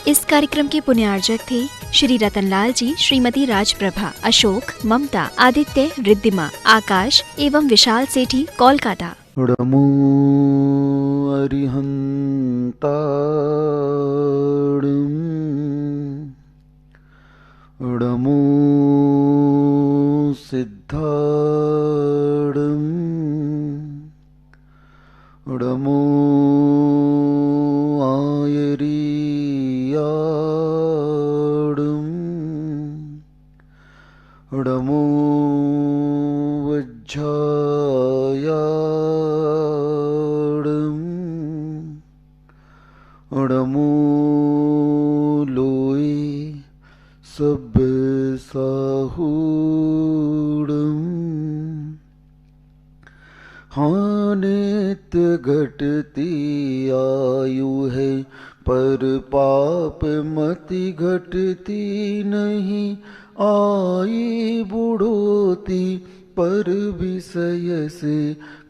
इस कार्यक्रम के पुण्यार्जक थे श्री रतनलाल जी, श्रीमती राजप्रभा, अशोक, ममता, आदित्य, रिद्धिमा, आकाश एवं विशाल सेठी, कोलकाता। नमो अरिहंताणं नमो सिद्धाणं नमो आयर्याणं नमो वज्झायाणं नमो लोये सब्बसाहूणं हाँ नित्य घटती आयु है पर पाप मति घटती नहीं, आई बुढ़ोती पर विषय से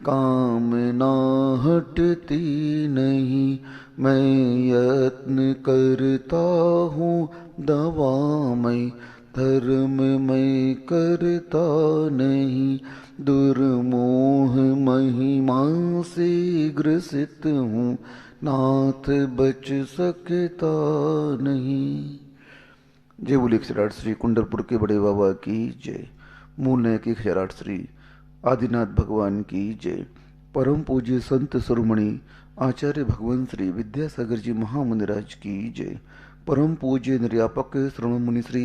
कामना हटती नहीं। मैं यत्न करता हूँ दवा मैं धर्म मैं करता नहीं, दुर्मोह महिमा से ग्रसित हूँ नाथ बच सकता नहीं। जय बोले 108 श्री कुंडरपुर के बड़े बाबा की जय। मूल है कि 108 श्री आदिनाथ भगवान की जय। परम पूज्य संत शिरोमणि आचार्य भगवान श्री विद्यासागर जी महामुनिराज की जय। परम पूज्य निर्यापक श्रवण मुनि श्री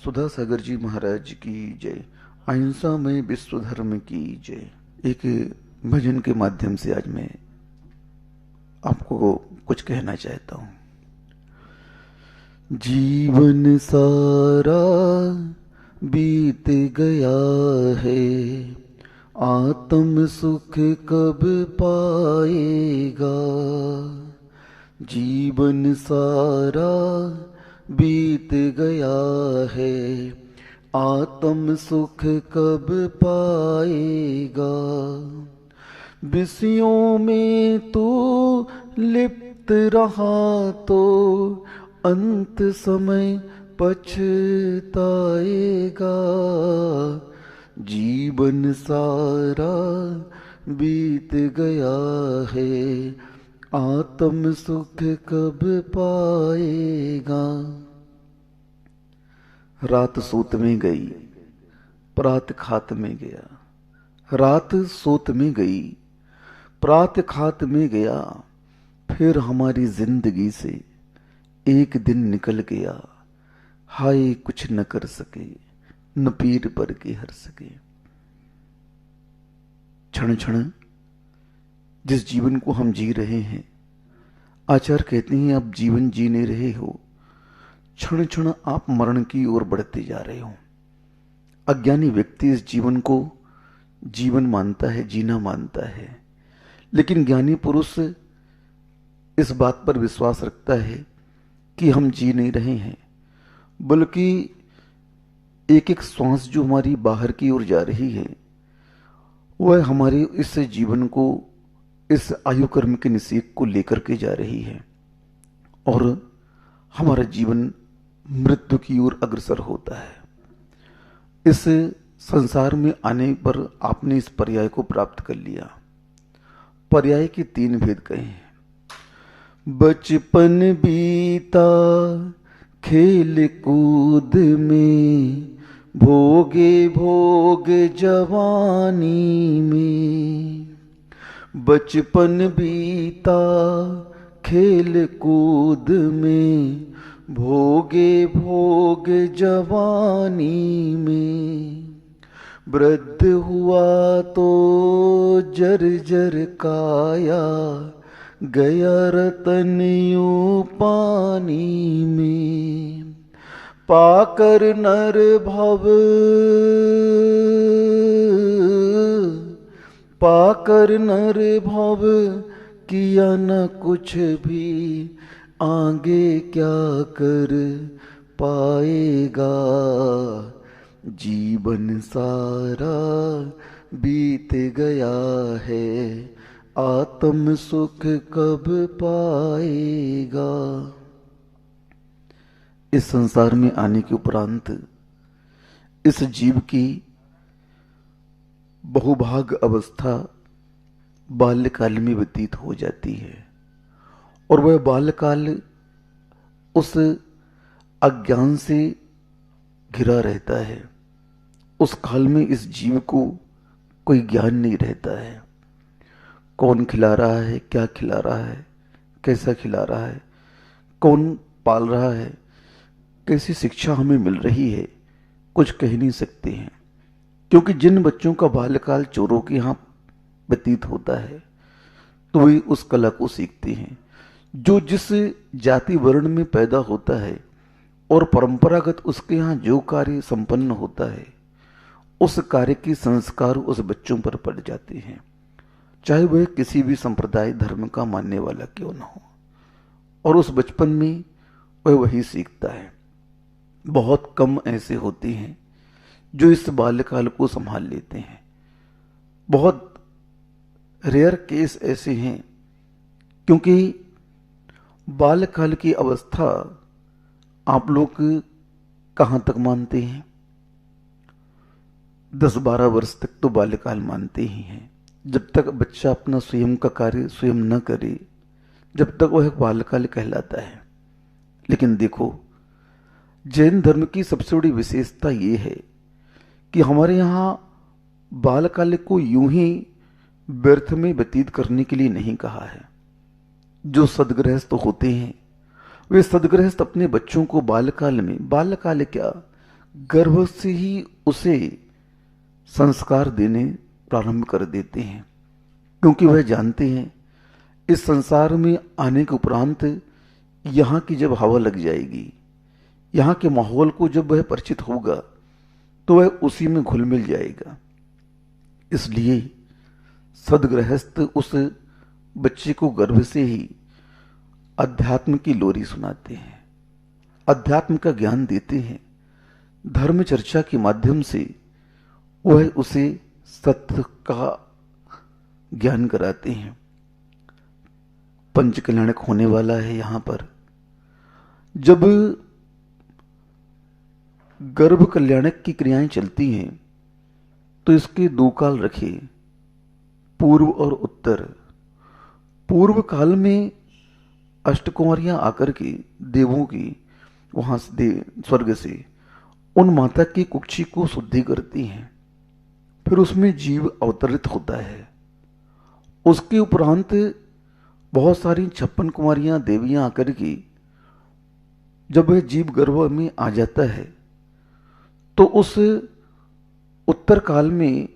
सुधा सागर जी महाराज की जय। अहिंसा में विश्व धर्म की जय। एक भजन के माध्यम से आज मैं आपको कुछ कहना चाहता हूँ। जीवन सारा बीत गया है, आत्म सुख कब पाएगा। जीवन सारा बीत गया है, आत्म सुख कब पाएगा। विषयों में तू लिप्त रहा तो अंत समय पछताएगा। जीवन सारा बीत गया है, आत्म सुख कब पाएगा। रात सोत में गई, प्रात खात में गया। रात सोत में गई, प्रात खात में गया। फिर हमारी जिंदगी से एक दिन निकल गया। हाय कुछ न कर सके, न पीर पर के हर सके। क्षण क्षण जिस जीवन को हम जी रहे हैं, आचार्य कहते हैं आप जीवन जी नहीं रहे हो, क्षण क्षण आप मरण की ओर बढ़ते जा रहे हो। अज्ञानी व्यक्ति इस जीवन को जीवन मानता है, जीना मानता है, लेकिन ज्ञानी पुरुष इस बात पर विश्वास रखता है कि हम जी नहीं रहे हैं, बल्कि एक एक श्वास जो हमारी बाहर की ओर जा रही है वह हमारे इस जीवन को, इस आयु कर्म के निषेक को लेकर के जा रही है और हमारा जीवन मृत्यु की ओर अग्रसर होता है। इस संसार में आने पर आपने इस पर्याय को प्राप्त कर लिया। पर्याय के 3 भेद कहे हैं। बचपन बीता खेल कूद में, भोगे भोग जवानी में। बचपन बीता खेल कूद में, भोगे भोग जवानी में। वृद्ध हुआ तो जर्जर काया, गया रतन यूं पानी में। पाकर नर भव, पाकर नर भव, किया न कुछ भी, आगे क्या कर पाएगा। जीवन सारा बीत गया है, आत्म सुख कब पाएगा। इस संसार में आने के उपरांत इस जीव की बहुभाग अवस्था बाल्यकाल में व्यतीत हो जाती है और वह बाल्यकाल उस अज्ञान से घिरा रहता है। उस काल में इस जीव को कोई ज्ञान नहीं रहता है। कौन खिला रहा है, क्या खिला रहा है, कैसा खिला रहा है, कौन पाल रहा है, कैसी शिक्षा हमें मिल रही है, कुछ कह नहीं सकते हैं। क्योंकि जिन बच्चों का बाल्यकाल चोरों के यहाँ व्यतीत होता है तो वे उस कला को सीखते हैं। जो जिस जाति वर्ण में पैदा होता है और परंपरागत उसके यहाँ जो कार्य संपन्न होता है, उस कार्य के संस्कार उस बच्चों पर पड़ जाते हैं, चाहे वह किसी भी संप्रदाय धर्म का मानने वाला क्यों न हो। और उस बचपन में वह वही सीखता है। बहुत कम ऐसे होते हैं जो इस बाल्यकाल को संभाल लेते हैं। बहुत रेयर केस ऐसे हैं, क्योंकि बाल्यकाल की अवस्था आप लोग कहां तक मानते हैं? 10-12 वर्ष तक तो बाल्यकाल मानते ही हैं। जब तक बच्चा अपना स्वयं का कार्य स्वयं न करे, जब तक वह बाल्यकाल कहलाता है। लेकिन देखो, जैन धर्म की सबसे बड़ी विशेषता यह है कि हमारे यहाँ बाल्यकाल को यूं ही व्यर्थ में व्यतीत करने के लिए नहीं कहा है। जो सदगृहस्थ होते हैं वे सदगृहस्थ अपने बच्चों को बाल्यकाल में, बाल्यकाल क्या, गर्भ से ही उसे संस्कार देने प्रारंभ कर देते हैं। क्योंकि वह जानते हैं इस संसार में आने के उपरांत यहाँ की जब हवा लग जाएगी, यहाँ के माहौल को जब वह परिचित होगा तो वह उसी में घुल मिल जाएगा। इसलिए सदगृहस्थ उस बच्चे को गर्भ से ही अध्यात्म की लोरी सुनाते हैं, अध्यात्म का ज्ञान देते हैं। धर्म चर्चा के माध्यम से वह उसे सत्य का ज्ञान कराते हैं। पंच कल्याणक होने वाला है। यहां पर जब गर्भ कल्याणक की क्रियाएं चलती हैं तो इसके दो काल रखे, पूर्व और उत्तर। पूर्व काल में अष्टकुमारियां आकर के देवों की वहां से स्वर्ग से उन माता की कुक्षी को शुद्धि करती हैं। फिर उसमें जीव अवतरित होता है। उसके उपरांत बहुत सारी 56 कुमारियां देवियां आकर के जब वह जीव गर्भ में आ जाता है तो उस उत्तर काल में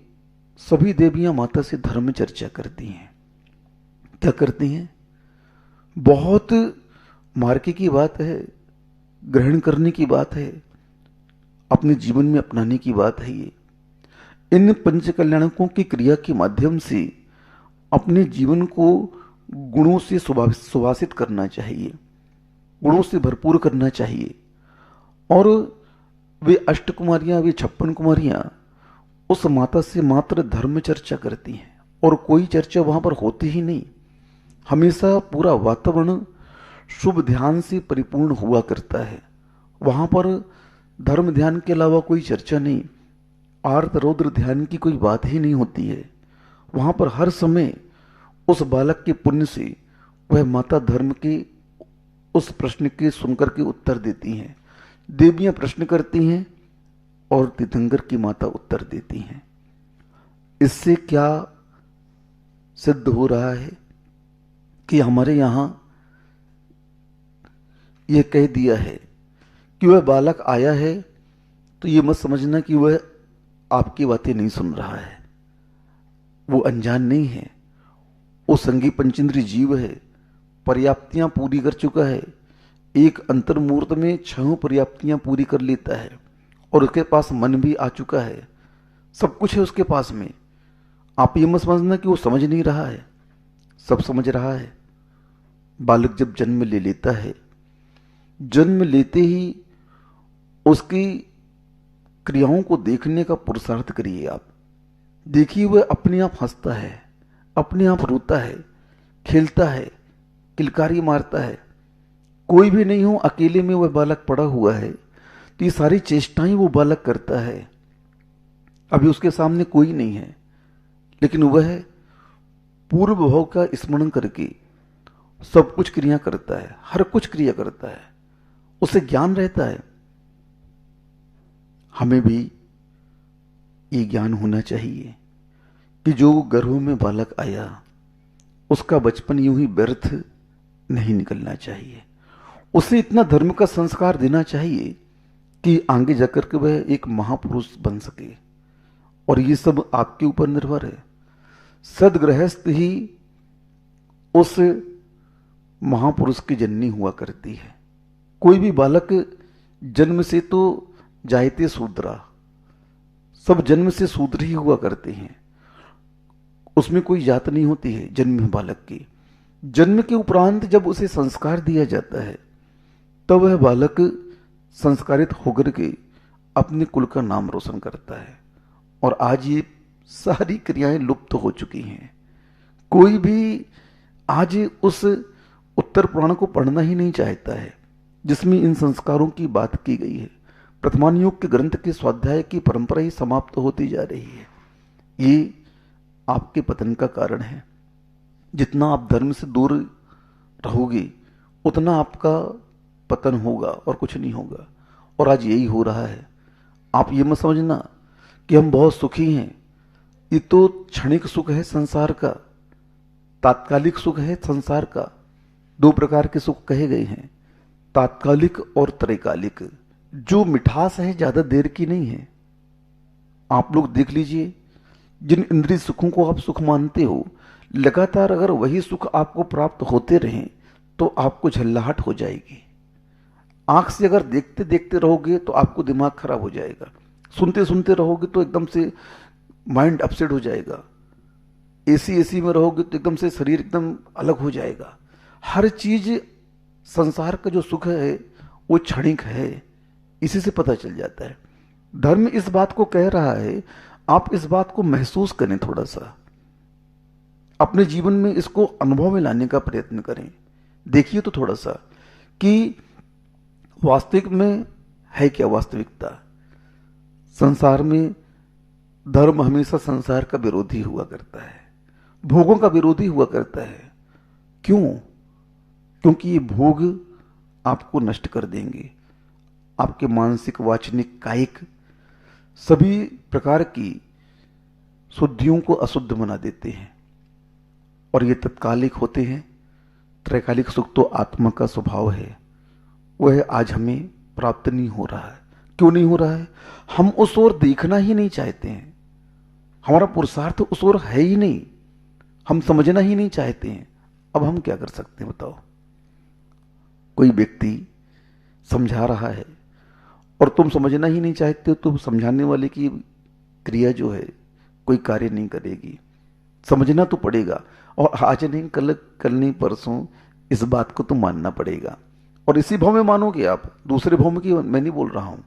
सभी देवियां माता से धर्म चर्चा करती हैं। क्या करती हैं? बहुत मार्के की बात है, ग्रहण करने की बात है, अपने जीवन में अपनाने की बात है। ये इन पंच कल्याणकों की क्रिया के माध्यम से अपने जीवन को गुणों से सुवासित करना चाहिए, गुणों से भरपूर करना चाहिए। और वे अष्टकुमारियां, वे 56 कुमारियां उस माता से मात्र धर्म चर्चा करती हैं और कोई चर्चा वहां पर होती ही नहीं। हमेशा पूरा वातावरण शुभ ध्यान से परिपूर्ण हुआ करता है। वहां पर धर्म ध्यान के अलावा कोई चर्चा नहीं, आर्त रौद्र ध्यान की कोई बात ही नहीं होती है। वहां पर हर समय उस बालक के पुण्य से वह माता धर्म के उस प्रश्न के सुनकर के उत्तर देती हैं। देवियां प्रश्न करती हैं और तीर्थंकर की माता उत्तर देती हैं। इससे क्या सिद्ध हो रहा है कि हमारे यहां यह कह दिया है कि वह बालक आया है तो यह मत समझना कि वह आपकी बातें नहीं सुन रहा है। वो अनजान नहीं है, वो संगी पंचेंद्रिय जीव है, पर्याप्तियां पूरी कर चुका है। एक अंतर्मूर्त में 6 पर्याप्तियां पूरी कर लेता है और उसके पास मन भी आ चुका है, सब कुछ है उसके पास में। आप ये मत समझना कि वो समझ नहीं रहा है, सब समझ रहा है। बालक जब जन्म ले लेता है, जन्म लेते ही उसकी क्रियाओं को देखने का पुरुषार्थ करिए आप। देखिए वह अपने आप हंसता है, अपने आप रोता है, खेलता है, किलकारी मारता है, कोई भी नहीं हो, अकेले में वह बालक पड़ा हुआ है, तो ये सारी चेष्टाएं वो बालक करता है। अभी उसके सामने कोई नहीं है, लेकिन वह पूर्व भाव का स्मरण करके सब कुछ क्रिया करता है, हर कुछ क्रिया करता है, उसे ज्ञान रहता है। हमें भी ये ज्ञान होना चाहिए कि जो गर्भ में बालक आया उसका बचपन यूं ही व्यर्थ नहीं निकलना चाहिए। उसे इतना धर्म का संस्कार देना चाहिए कि आगे जाकर के वह एक महापुरुष बन सके। और ये सब आपके ऊपर निर्भर है। सदगृहस्थ ही उस महापुरुष की जननी हुआ करती है। कोई भी बालक जन्म से तो जायते शूद्रा, सब जन्म से शूद्र ही हुआ करते हैं, उसमें कोई जात नहीं होती है जन्म बालक की। जन्म के उपरांत जब उसे संस्कार दिया जाता है तब वह बालक संस्कारित होकर के अपने कुल का नाम रोशन करता है। और आज ये सारी क्रियाएं लुप्त हो चुकी हैं। कोई भी आज उस उत्तर पुराण को पढ़ना ही नहीं चाहता है जिसमें इन संस्कारों की बात की गई है। प्रथमान युग के ग्रंथ के स्वाध्याय की परंपरा ही समाप्त होती जा रही है। ये आपके पतन का कारण है। जितना आप धर्म से दूर रहोगे उतना आपका पतन होगा और कुछ नहीं होगा। और आज यही हो रहा है। आप ये मत समझना कि हम बहुत सुखी हैं। ये तो क्षणिक सुख है संसार का, तात्कालिक सुख है संसार का। दो प्रकार के सुख कहे गए हैं, तात्कालिक और त्रैकालिक। जो मिठास है ज्यादा देर की नहीं है। आप लोग देख लीजिए, जिन इंद्रिय सुखों को आप सुख मानते हो, लगातार अगर वही सुख आपको प्राप्त होते रहें तो आपको झल्लाहट हो जाएगी। आंख से अगर देखते देखते रहोगे तो आपको दिमाग खराब हो जाएगा। सुनते सुनते रहोगे तो एकदम से माइंड अपसेट हो जाएगा। एसी में रहोगे तो एकदम से शरीर एकदम अलग हो जाएगा। हर चीज संसार का जो सुख है वो क्षणिक है, इसी से पता चल जाता है। धर्म इस बात को कह रहा है, आप इस बात को महसूस करें, थोड़ा सा अपने जीवन में इसको अनुभव में लाने का प्रयत्न करें। देखिए तो थोड़ा सा कि वास्तविक में है क्या वास्तविकता। संसार में धर्म हमेशा संसार का विरोधी हुआ करता है, भोगों का विरोधी हुआ करता है। क्यों? क्योंकि ये भोग आपको नष्ट कर देंगे। आपके मानसिक, वाचनिक, कायिक सभी प्रकार की शुद्धियों को अशुद्ध बना देते हैं। और ये तत्कालिक होते हैं। त्रैकालिक सुख तो आत्मा का स्वभाव है, वह आज हमें प्राप्त नहीं हो रहा है। क्यों नहीं हो रहा है? हम उस ओर देखना ही नहीं चाहते हैं। हमारा पुरुषार्थ उस ओर है ही नहीं, हम समझना ही नहीं चाहते हैं। अब हम क्या कर सकते हैं बताओ? कोई व्यक्ति समझा रहा है और तुम समझना ही नहीं चाहते हो, तो समझाने वाले की क्रिया जो है कोई कार्य नहीं करेगी। समझना तो पड़ेगा, और आज नहीं कल नहीं परसों इस बात को तो मानना पड़ेगा। और इसी भाव में मानोगे आप, दूसरे भाव में की मैं नहीं बोल रहा हूं।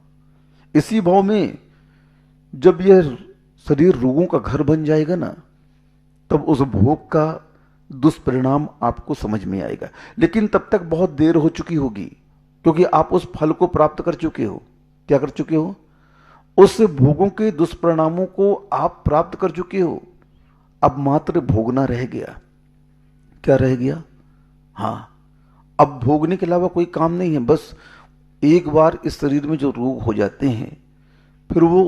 इसी भाव में जब यह शरीर रोगों का घर बन जाएगा ना, तब उस भोग का दुष्परिणाम आपको समझ में आएगा। लेकिन तब तक बहुत देर हो चुकी होगी, क्योंकि आप उस फल को प्राप्त कर चुके हो। क्या कर चुके हो? उस भोगों के दुष्परिणामों को आप प्राप्त कर चुके हो। अब मात्र भोगना रह गया। क्या रह गया? हां, अब भोगने के अलावा कोई काम नहीं है। बस एक बार इस शरीर में जो रोग हो जाते हैं फिर वो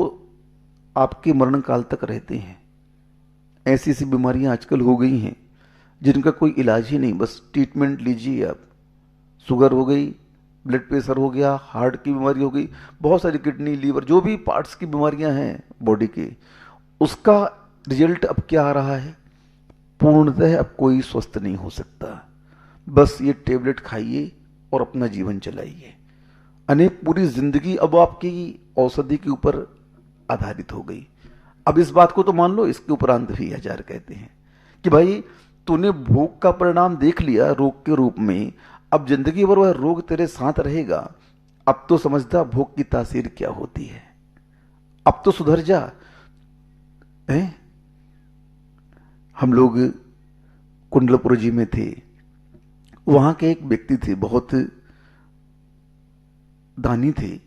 आपके मरण काल तक रहते हैं। ऐसी ऐसी बीमारियां आजकल हो गई हैं जिनका कोई इलाज ही नहीं। बस ट्रीटमेंट लीजिए आप। शुगर हो गई, ब्लड प्रेशर हो गया, हार्ट की बीमारी हो गई, बहुत सारी किडनी, लीवर, जो भी पार्ट्स की बीमारियां हैं बॉडी के, उसका रिजल्ट अब क्या आ रहा है? पूर्णतः अब कोई स्वस्थ नहीं हो सकता। बस ये टेबलेट खाइए और अपना जीवन चलाइए। अनेक पूरी जिंदगी अब आपकी औषधि के ऊपर आधारित हो गई। अब इस बात को तो मान लो, इसके उपरांत भी हजार कहते हैं कि भाई तूने भोग का परिणाम देख लिया रोग के रूप में, अब जिंदगी भर वह रोग तेरे साथ रहेगा। अब तो समझदा भोग की तासीर क्या होती है। अब तो सुधर जा। हम लोग कुंडलपुर जी में थे, वहां के एक व्यक्ति थे, बहुत दानी थे,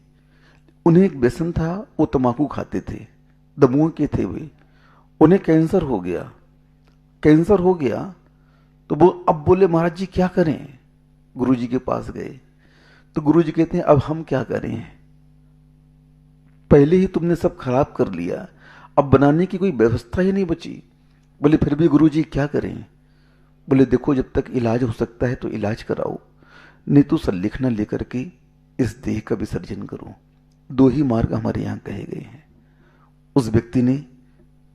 उन्हें एक व्यसन था, वो तंबाकू खाते थे, दमुओं के थे वे। उन्हें कैंसर हो गया। कैंसर हो गया तो वो अब बोले महाराज जी क्या करें। गुरु जी के पास गए तो गुरु जी कहते हैं अब हम क्या करें, पहले ही तुमने सब खराब कर लिया, अब बनाने की कोई व्यवस्था ही नहीं बची। बोले फिर भी गुरु जी क्या करें। बोले देखो जब तक इलाज हो सकता है तो इलाज कराओ, नहीं तो सल्लिखना लेकर के इस देह का विसर्जन करो। दो ही मार्ग हमारे यहां कहे गए हैं। उस व्यक्ति ने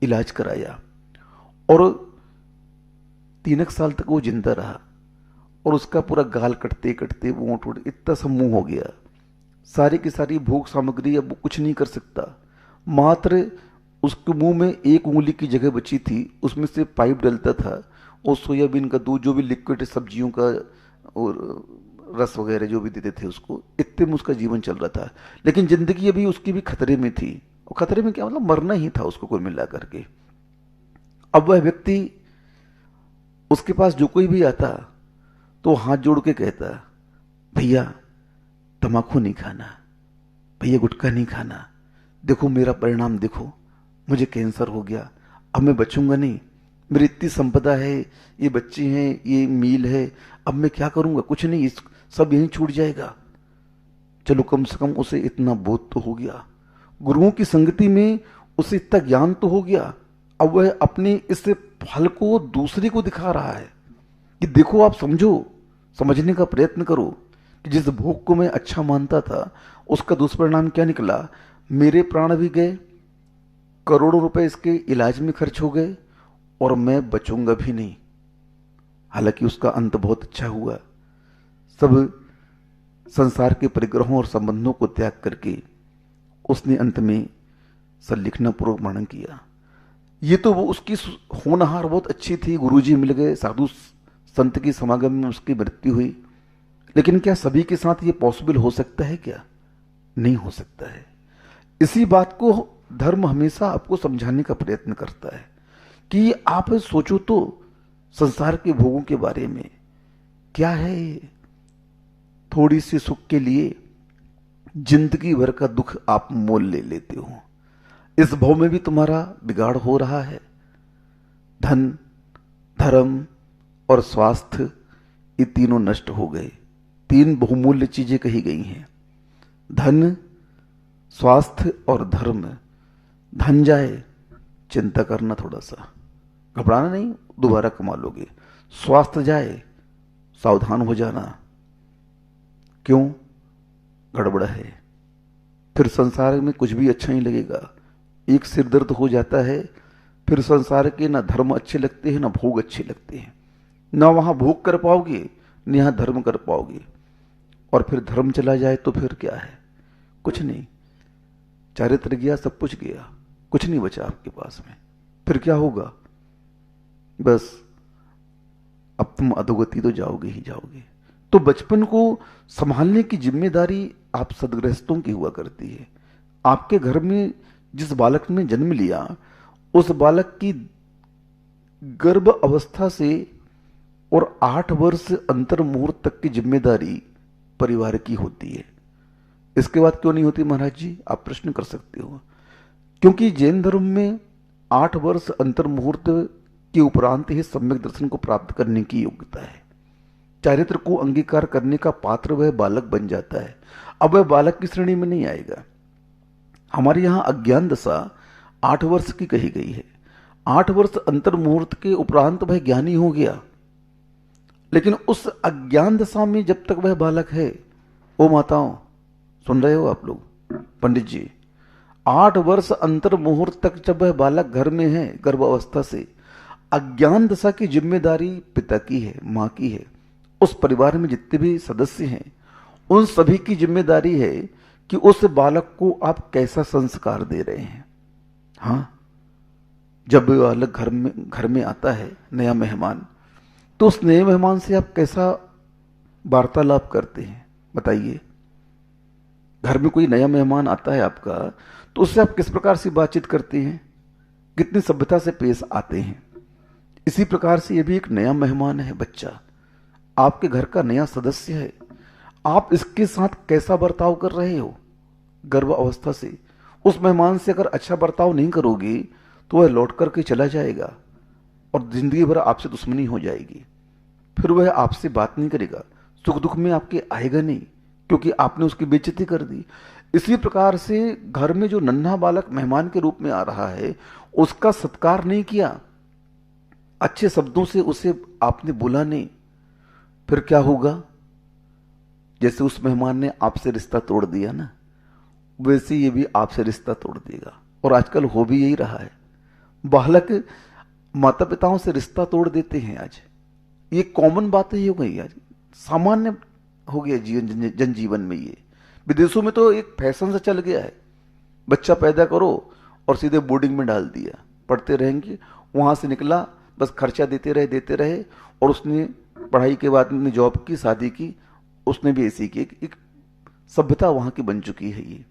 इलाज कराया और 3 साल तक वो जिंदा रहा और उसका पूरा गाल कटते कटते वोट वोट इतना सा मुंह हो गया, सारी की सारी भोग सामग्री अब वो कुछ नहीं कर सकता। मात्र उसके मुंह में एक उंगली की जगह बची थी, उसमें से पाइप डलता था और सोयाबीन का दूध, जो भी लिक्विड सब्जियों का और रस वगैरह जो भी देते थे उसको, इतने में उसका जीवन चल रहा था। लेकिन जिंदगी अभी उसकी भी खतरे में थी। और खतरे में क्या मतलब, मरना ही था उसको कुल मिला करके। अब वह व्यक्ति, उसके पास जो कोई भी आता तो हाथ जोड़ के कहता भैया तम्बाकू नहीं खाना, भैया गुटखा नहीं खाना, देखो मेरा परिणाम देखो, मुझे कैंसर हो गया, अब मैं बचूंगा नहीं, मेरी इतनी संपदा है, ये बच्चे हैं, ये मील है, अब मैं क्या करूंगा, कुछ नहीं, सब यहीं छूट जाएगा। चलो कम से कम उसे इतना बोध तो हो गया, गुरुओं की संगति में उसे इतना ज्ञान तो हो गया। अब वह अपने इस फल को दूसरे को दिखा रहा है कि देखो आप समझो, समझने का प्रयत्न करो कि जिस भोग को मैं अच्छा मानता था उसका दुष्परिणाम क्या निकला। मेरे प्राण भी गए, करोड़ों रुपए इसके इलाज में खर्च हो गए और मैं बचूंगा भी नहीं। हालांकि उसका अंत बहुत अच्छा हुआ, सब संसार के परिग्रहों और संबंधों को त्याग करके उसने अंत में सल्लिखना पूर्वक मरण किया। ये तो वो उसकी होनहार बहुत अच्छी थी, गुरुजी मिल गए, साधु संत की समागम में उसकी मृत्यु हुई। लेकिन क्या सभी के साथ ये पॉसिबल हो सकता है? क्या नहीं हो सकता है। इसी बात को धर्म हमेशा आपको समझाने का प्रयत्न करता है कि आप सोचो तो संसार के भोगों के बारे में, क्या है ये? थोड़ी सी सुख के लिए जिंदगी भर का दुख आप मोल ले लेते हो। इस भव में भी तुम्हारा बिगाड़ हो रहा है। धन, धर्म और स्वास्थ्य, ये तीनों नष्ट हो गए। 3 बहुमूल्य चीजें कही गई हैं, धन, स्वास्थ्य और धर्म। धन जाए चिंता करना, थोड़ा सा घबराना नहीं, दोबारा कमा लोगे। स्वास्थ्य जाए सावधान हो जाना, क्यों? गड़बड़ है। फिर संसार में कुछ भी अच्छा नहीं लगेगा, एक सिर दर्द हो जाता है, फिर संसार के ना धर्म अच्छे लगते हैं ना भोग अच्छे लगते हैं, ना वहां भोग कर पाओगे न यहां धर्म कर पाओगे। और फिर धर्म चला जाए तो फिर क्या है? कुछ नहीं, चारित्र गया, सब कुछ गया, कुछ नहीं बचा आपके पास में। फिर क्या होगा? बस अब तुम अधोगति तो जाओगे ही जाओगे। तो बचपन को संभालने की जिम्मेदारी आप सदगृहस्थों की हुआ करती है। आपके घर में जिस बालक ने जन्म लिया, उस बालक की गर्भ अवस्था से और 8 वर्ष अंतर मुहूर्त तक की जिम्मेदारी परिवार की होती है। इसके बाद क्यों नहीं होती महाराज जी? आप प्रश्न कर सकते हो। क्योंकि जैन धर्म में 8 वर्ष अंतर मुहूर्त के उपरांत ही सम्यक दर्शन को प्राप्त करने की योग्यता है। चारित्र को अंगीकार करने का पात्र वह बालक बन जाता है। अब वह बालक की श्रेणी में नहीं आएगा। हमारे यहां अज्ञान दशा 8 वर्ष की कही गई है। 8 वर्ष अंतर मुहूर्त के उपरांत वह ज्ञानी हो गया, लेकिन उस अज्ञान दशा में जब तक वह बालक है, ओ माताओं सुन रहे हो आप लोग, पंडित जी, 8 वर्ष अंतर मुहूर्त तक जब वह बालक घर में है, गर्भावस्था से, अज्ञान दशा की जिम्मेदारी पिता की है, मां की है। उस परिवार में जितने भी सदस्य हैं उन सभी की जिम्मेदारी है कि उस बालक को आप कैसा संस्कार दे रहे हैं। हाँ, जब बालक घर में आता है नया मेहमान, तो उस नए मेहमान से आप कैसा वार्तालाप करते हैं बताइए। घर में कोई नया मेहमान आता है आपका, तो उससे आप किस प्रकार से बातचीत करते हैं, कितनी सभ्यता से पेश आते हैं। इसी प्रकार से ये भी एक नया मेहमान है, बच्चा आपके घर का नया सदस्य है। आप इसके साथ कैसा बर्ताव कर रहे हो गर्भ अवस्था से। उस मेहमान से अगर अच्छा बर्ताव नहीं करोगे तो वह लौट करके चला जाएगा और जिंदगी भर आपसे दुश्मनी हो जाएगी। फिर वह आपसे बात नहीं करेगा, सुख दुख में आपके आएगा नहीं, क्योंकि आपने उसकी बेइज्जती कर दी। इसी प्रकार से घर में जो नन्हा बालक मेहमान के रूप में आ रहा है, उसका सत्कार नहीं किया, अच्छे शब्दों से उसे आपने बोला नहीं, फिर क्या होगा? जैसे उस मेहमान ने आपसे रिश्ता तोड़ दिया ना, वैसे ये भी आपसे रिश्ता तोड़ देगा। और आजकल हो भी यही रहा है, बालक माता पिताओं से रिश्ता तोड़ देते हैं। आज ये कॉमन बात ही हो गई, आज सामान्य हो गया जीवन जनजीवन में। ये विदेशों में तो एक फैशन से चल गया है, बच्चा पैदा करो और सीधे बोर्डिंग में डाल दिया, पढ़ते रहेंगे। वहां से निकला, बस खर्चा देते रहे और उसने पढ़ाई के बाद में जॉब की, शादी की, उसने भी ऐसी की। एक सभ्यता वहां की बन चुकी है ये,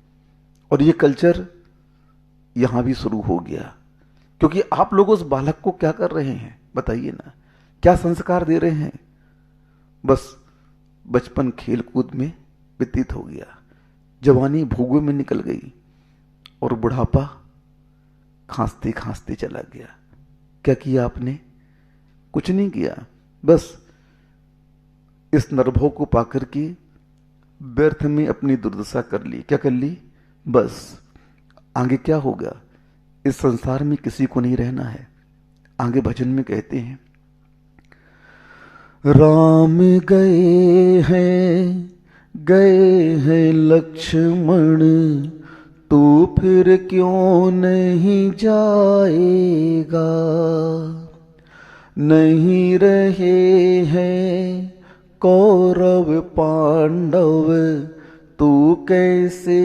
और ये कल्चर यहां भी शुरू हो गया। क्योंकि आप लोग उस बालक को क्या कर रहे हैं बताइए ना, क्या संस्कार दे रहे हैं? बस बचपन खेल कूद में व्यतीत हो गया, जवानी भोगों में निकल गई और बुढ़ापा खांसते खांसते चला गया। क्या किया आपने? कुछ नहीं किया, बस इस नरभों को पाकर के व्यर्थ में अपनी दुर्दशा कर ली। क्या कर ली? बस आगे क्या होगा? इस संसार में किसी को नहीं रहना है। आगे भजन में कहते हैं, राम गए हैं लक्ष्मण, तू फिर क्यों नहीं जाएगा? नहीं रहे हैं कौरव पांडव, तू कैसे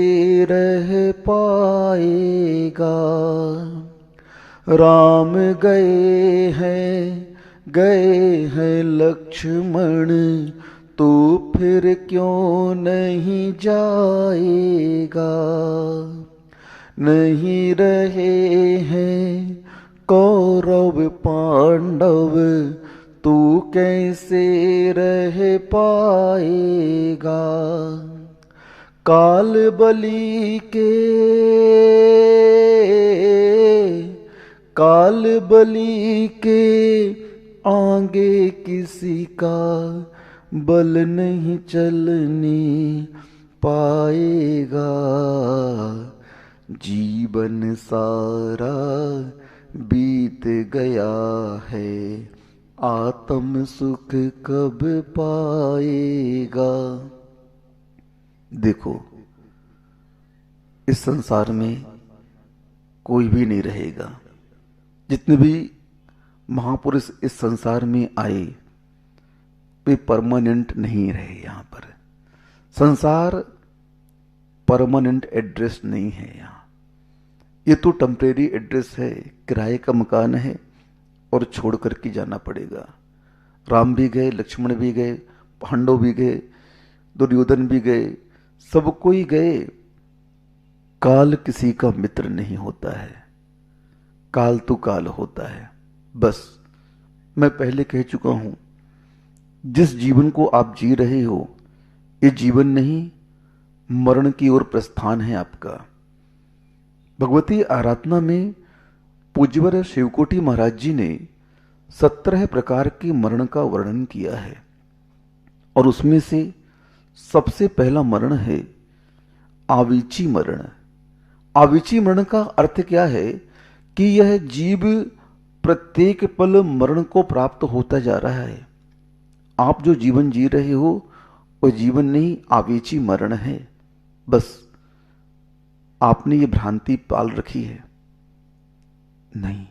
रह पाएगा? राम गए हैं लक्ष्मण, तू फिर क्यों नहीं जाएगा? नहीं रहे हैं कौरव पांडव, तू कैसे रह पाएगा? काल बलि के आगे किसी का बल नहीं चलने पाएगा। जीवन सारा बीत गया है, आत्म सुख कब पाएगा? देखो, इस संसार में कोई भी नहीं रहेगा। जितने भी महापुरुष इस संसार में आए वे परमानेंट नहीं रहे। यहां पर संसार परमानेंट एड्रेस नहीं है। यहां ये तो टेम्परेरी एड्रेस है, किराए का मकान है और छोड़ करके जाना पड़ेगा। राम भी गए, लक्ष्मण भी गए, पांडव भी गए, दुर्योधन भी गए, सब कोई गए। काल किसी का मित्र नहीं होता है, काल तो काल होता है। बस मैं पहले कह चुका हूं, जिस जीवन को आप जी रहे हो ये जीवन नहीं, मरण की ओर प्रस्थान है आपका। भगवती आराधना में पूज्यवर शिवकोटि महाराज जी ने 17 प्रकार के मरण का वर्णन किया है और उसमें से सबसे पहला मरण है आवीची मरण। आवीची मरण का अर्थ क्या है कि यह जीव प्रत्येक पल मरण को प्राप्त होता जा रहा है। आप जो जीवन जी रहे हो वह जीवन नहीं, आवीची मरण है। बस आपने ये भ्रांति पाल रखी है। नहीं,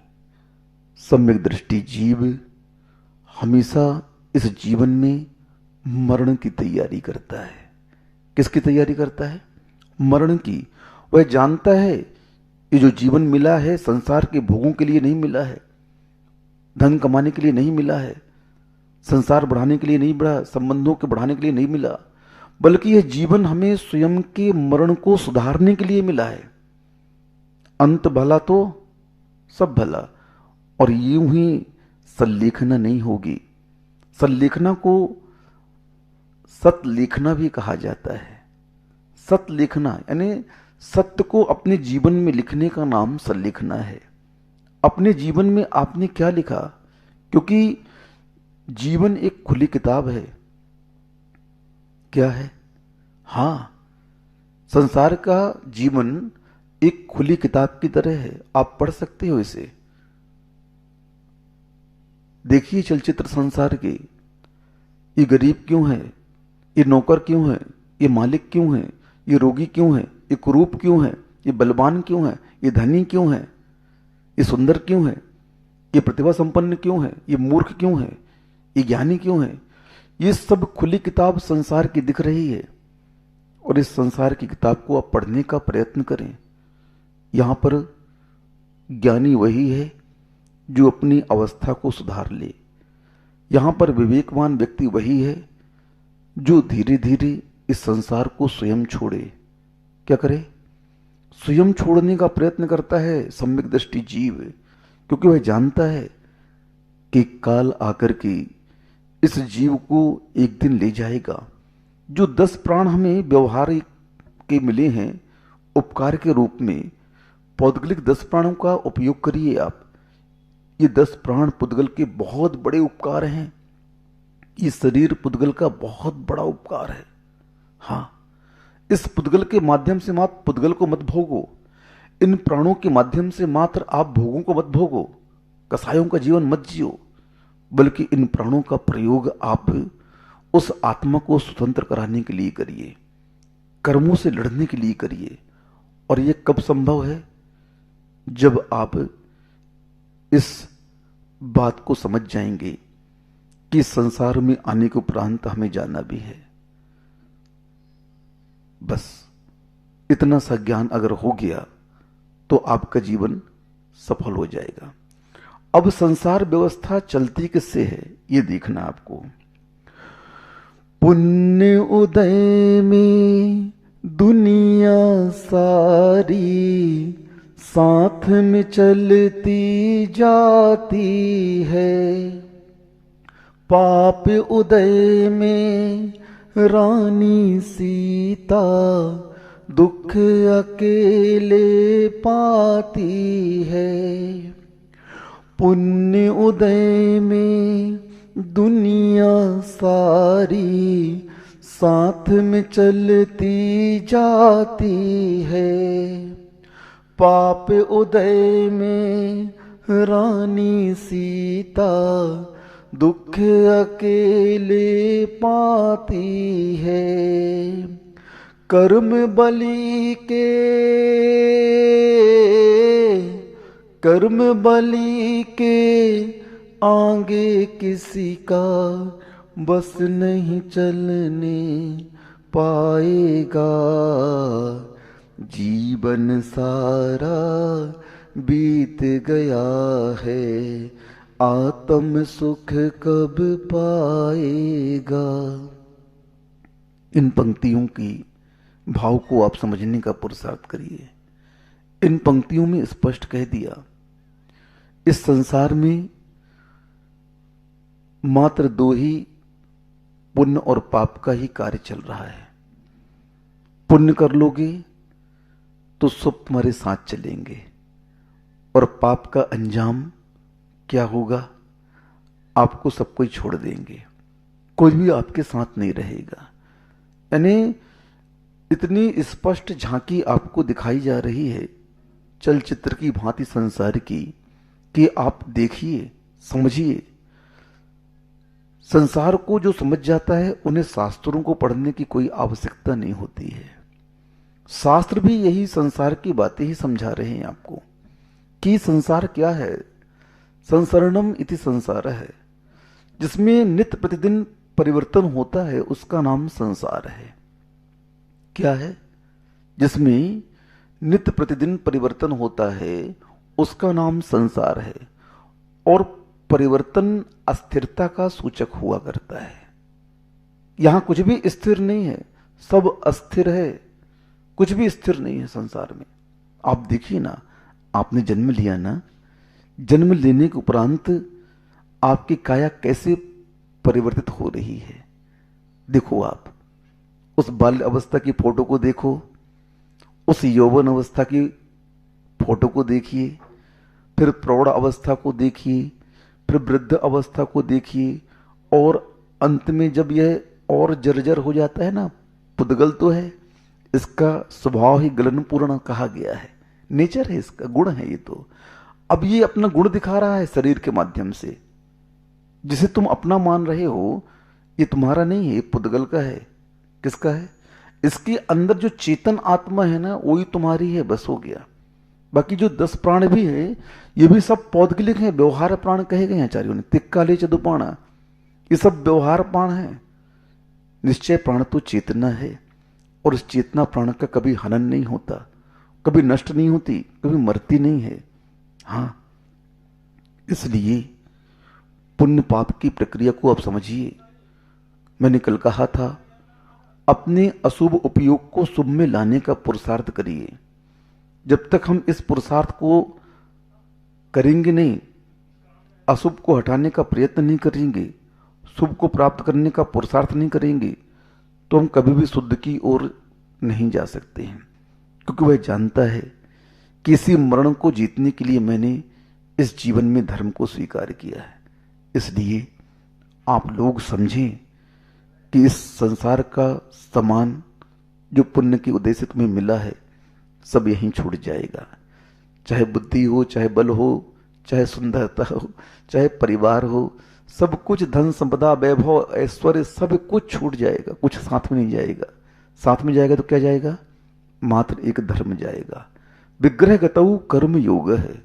सम्यक दृष्टि जीव हमेशा इस जीवन में मरण की तैयारी करता है। किसकी तैयारी करता है? मरण की। वह जानता है ये जो जीवन मिला है संसार के भोगों के लिए नहीं मिला है, धन कमाने के लिए नहीं मिला है, संसार बढ़ाने के लिए नहीं बढ़ा, संबंधों के बढ़ाने के लिए नहीं मिला, बल्कि यह जीवन हमें स्वयं के मरण को सुधारने के लिए मिला है। अंत भला तो सब भला। और यूं ही संलेखना नहीं होगी। संलेखना को सत लिखना भी कहा जाता है। सत लिखना यानी सत्य को अपने जीवन में लिखने का नाम सल्लिखना है। अपने जीवन में आपने क्या लिखा, क्योंकि जीवन एक खुली किताब है। क्या है? हां, संसार का जीवन एक खुली किताब की तरह है, आप पढ़ सकते हो इसे। देखिए चलचित्र संसार के, ये गरीब क्यों है, ये नौकर क्यों है, ये मालिक क्यों है, ये रोगी क्यों है, ये कुरूप क्यों है, ये बलवान क्यों है, ये धनी क्यों है, ये सुंदर क्यों है, ये प्रतिभा संपन्न क्यों है, ये मूर्ख क्यों है, ये ज्ञानी क्यों है। ये सब खुली किताब संसार की दिख रही है, और इस संसार की किताब को आप पढ़ने का प्रयत्न करें। यहां पर ज्ञानी वही है जो अपनी अवस्था को सुधार ले। यहां पर विवेकवान व्यक्ति वही है जो धीरे धीरे इस संसार को स्वयं छोड़े। क्या करे? स्वयं छोड़ने का प्रयत्न करता है सम्यक दृष्टि जीव, क्योंकि वह जानता है कि काल आकर के इस जीव को एक दिन ले जाएगा। जो 10 प्राण हमें व्यवहार के मिले हैं उपकार के रूप में, पौद्गलिक 10 प्राणों का उपयोग करिए आप। ये 10 प्राण पुद्गल के बहुत बड़े उपकार हैं। ये शरीर पुद्गल का बहुत बड़ा उपकार है। हां, इस पुद्गल के माध्यम से मात्र पुद्गल को मत भोगो, इन प्राणों के माध्यम से मात्र आप भोगों को मत भोगो, कसायों का जीवन मत जियो, बल्कि इन प्राणों का प्रयोग आप उस आत्मा को स्वतंत्र कराने के लिए करिए, कर्मों से लड़ने के लिए करिए। और यह कब संभव है? जब आप इस बात को समझ जाएंगे कि संसार में आने के उपरांत हमें जाना भी है। बस इतना सा ज्ञान अगर हो गया तो आपका जीवन सफल हो जाएगा। अब संसार व्यवस्था चलती किससे है ये देखना आपको। पुण्य उदय में दुनिया सारी साथ में चलती जाती है, पाप उदय में रानी सीता दुख अकेले पाती है। पुण्य उदय में दुनिया सारी साथ में चलती जाती है, पाप उदय में रानी सीता दुख अकेले पाती है। कर्म बलि के आगे किसी का बस नहीं चलने पाएगा, जीवन सारा बीत गया है, आत्म सुख कब पाएगा। इन पंक्तियों की भाव को आप समझने का पुरुषार्थ करिए। इन पंक्तियों में स्पष्ट कह दिया, इस संसार में मात्र 2 ही पुण्य और पाप का ही कार्य चल रहा है। पुण्य कर लोगे तो सब तुम्हारे साथ चलेंगे, और पाप का अंजाम क्या होगा? आपको सब कोई छोड़ देंगे, कोई भी आपके साथ नहीं रहेगा। यानी इतनी स्पष्ट झांकी आपको दिखाई जा रही है चलचित्र की भांति संसार की, कि आप देखिए, समझिए। संसार को जो समझ जाता है उन्हें शास्त्रों को पढ़ने की कोई आवश्यकता नहीं होती है। शास्त्र भी यही संसार की बातें ही समझा रहे हैं आपको कि संसार क्या है। संसरणम इति संसार है, जिसमें नित्य प्रतिदिन परिवर्तन होता है, उसका नाम संसार है। क्या है? जिसमें नित्य प्रतिदिन परिवर्तन होता है उसका नाम संसार है। और परिवर्तन अस्थिरता का सूचक हुआ करता है। यहां कुछ भी स्थिर नहीं है, सब अस्थिर है, कुछ भी स्थिर नहीं है संसार में। आप देखिए ना, आपने जन्म लिया ना, जन्म लेने के उपरांत आपकी काया कैसे परिवर्तित हो रही है। देखो आप उस बाल्य अवस्था की फोटो को देखो, उस यौवन अवस्था की फोटो को देखिए, फिर प्रौढ़ अवस्था को देखिए, फिर वृद्ध अवस्था को देखिए, और अंत में जब यह और जर्जर हो जाता है ना, पुद्गल तो है, इसका स्वभाव ही गलन पूर्ण कहा गया है, नेचर है इसका, गुण है ये। तो अब ये अपना गुण दिखा रहा है शरीर के माध्यम से। जिसे तुम अपना मान रहे हो ये तुम्हारा नहीं है, ये पुद्गल का है। किसका है? इसके अंदर जो चेतन आत्मा है ना, वही तुम्हारी है, बस हो गया। बाकी जो 10 प्राण भी है ये भी सब पौद्गलिक हैं, व्यवहार प्राण कहे गए आचार्यों ने। तिक्काले चतुपाणा, ये सब व्यवहार प्राण है। निश्चय प्राण तो चेतना है, और उस चेतना प्राण का कभी हनन नहीं होता, कभी नष्ट नहीं होती, कभी मरती नहीं है। हाँ, इसलिए पुण्य पाप की प्रक्रिया को आप समझिए। मैंने कल कहा था, अपने अशुभ उपयोग को शुभ में लाने का पुरुषार्थ करिए। जब तक हम इस पुरुषार्थ को करेंगे नहीं, अशुभ को हटाने का प्रयत्न नहीं करेंगे, शुभ को प्राप्त करने का पुरुषार्थ नहीं करेंगे, तो हम कभी भी शुद्ध की ओर नहीं जा सकते हैं। क्योंकि वह जानता है कि इसी मरण को जीतने के लिए मैंने इस जीवन में धर्म को स्वीकार किया है। इसलिए आप लोग समझें कि इस संसार का सामान जो पुण्य के उदय से तुम्हें मिला है, सब यहीं छूट जाएगा। चाहे बुद्धि हो, चाहे बल हो, चाहे सुंदरता हो, चाहे परिवार हो, सब कुछ, धन संपदा वैभव ऐश्वर्य, सब कुछ छूट जाएगा, कुछ साथ में नहीं जाएगा। साथ में जाएगा तो क्या जाएगा? मात्र एक धर्म जाएगा। विग्रह गतौ कर्म योग है,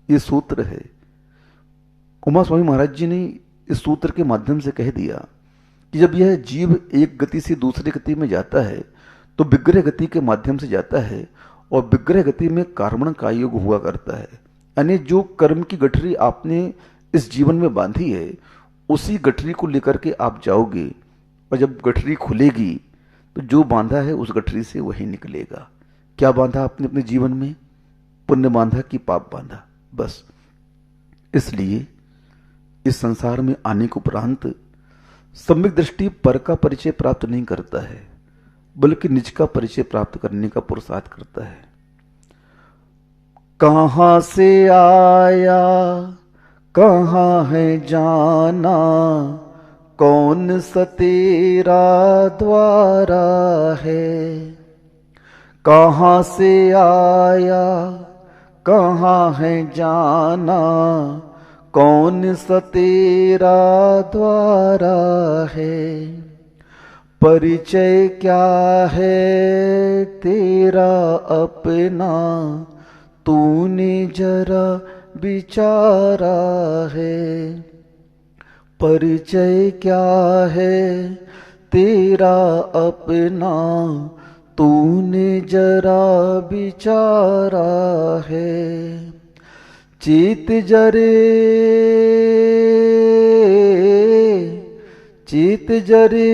ये सूत्र है। उमा स्वामी महाराज जी ने इस सूत्र के माध्यम से कह दिया कि जब यह जीव एक गति से दूसरी गति में जाता है तो विग्रह गति के माध्यम से जाता है, और विग्रह गति में कर्मण का योग हुआ करता है। यानी जो कर्म की गठरी आपने इस जीवन में बांधी है, उसी गठरी को लेकर के आप जाओगे, और जब गठरी खुलेगी तो जो बांधा है उस गठरी से वही निकलेगा। क्या बांधा आपने अपने जीवन में? पुण्य बांधा कि पाप बांधा? बस। इसलिए इस संसार में आने के उपरांत सम्यक दृष्टि पर का परिचय प्राप्त नहीं करता है, बल्कि निज का परिचय प्राप्त करने का पुरुषार्थ करता है। कहां से आया, कहां है जाना, कौन सा तेरा द्वारा है। कहां से आया, कहां है जाना, कौन सा तेरा द्वारा है। परिचय क्या है तेरा अपना, तूने जरा विचारा है। परिचय क्या है तेरा अपना, तूने जरा विचारा है। चित जरे, चित जरे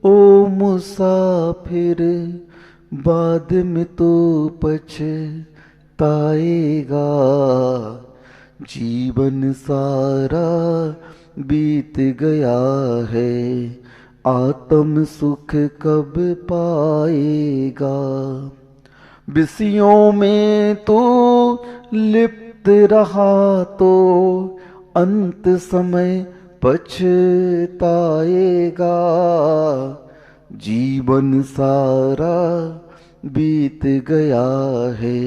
ओ मुसाफिर, बाद में तो पछताएगा। जीवन सारा बीत गया है, आत्म सुख कब पाएगा। विषयों में तो लिप्त रहा तो अंत समय पछताएगा। जीवन सारा बीत गया है,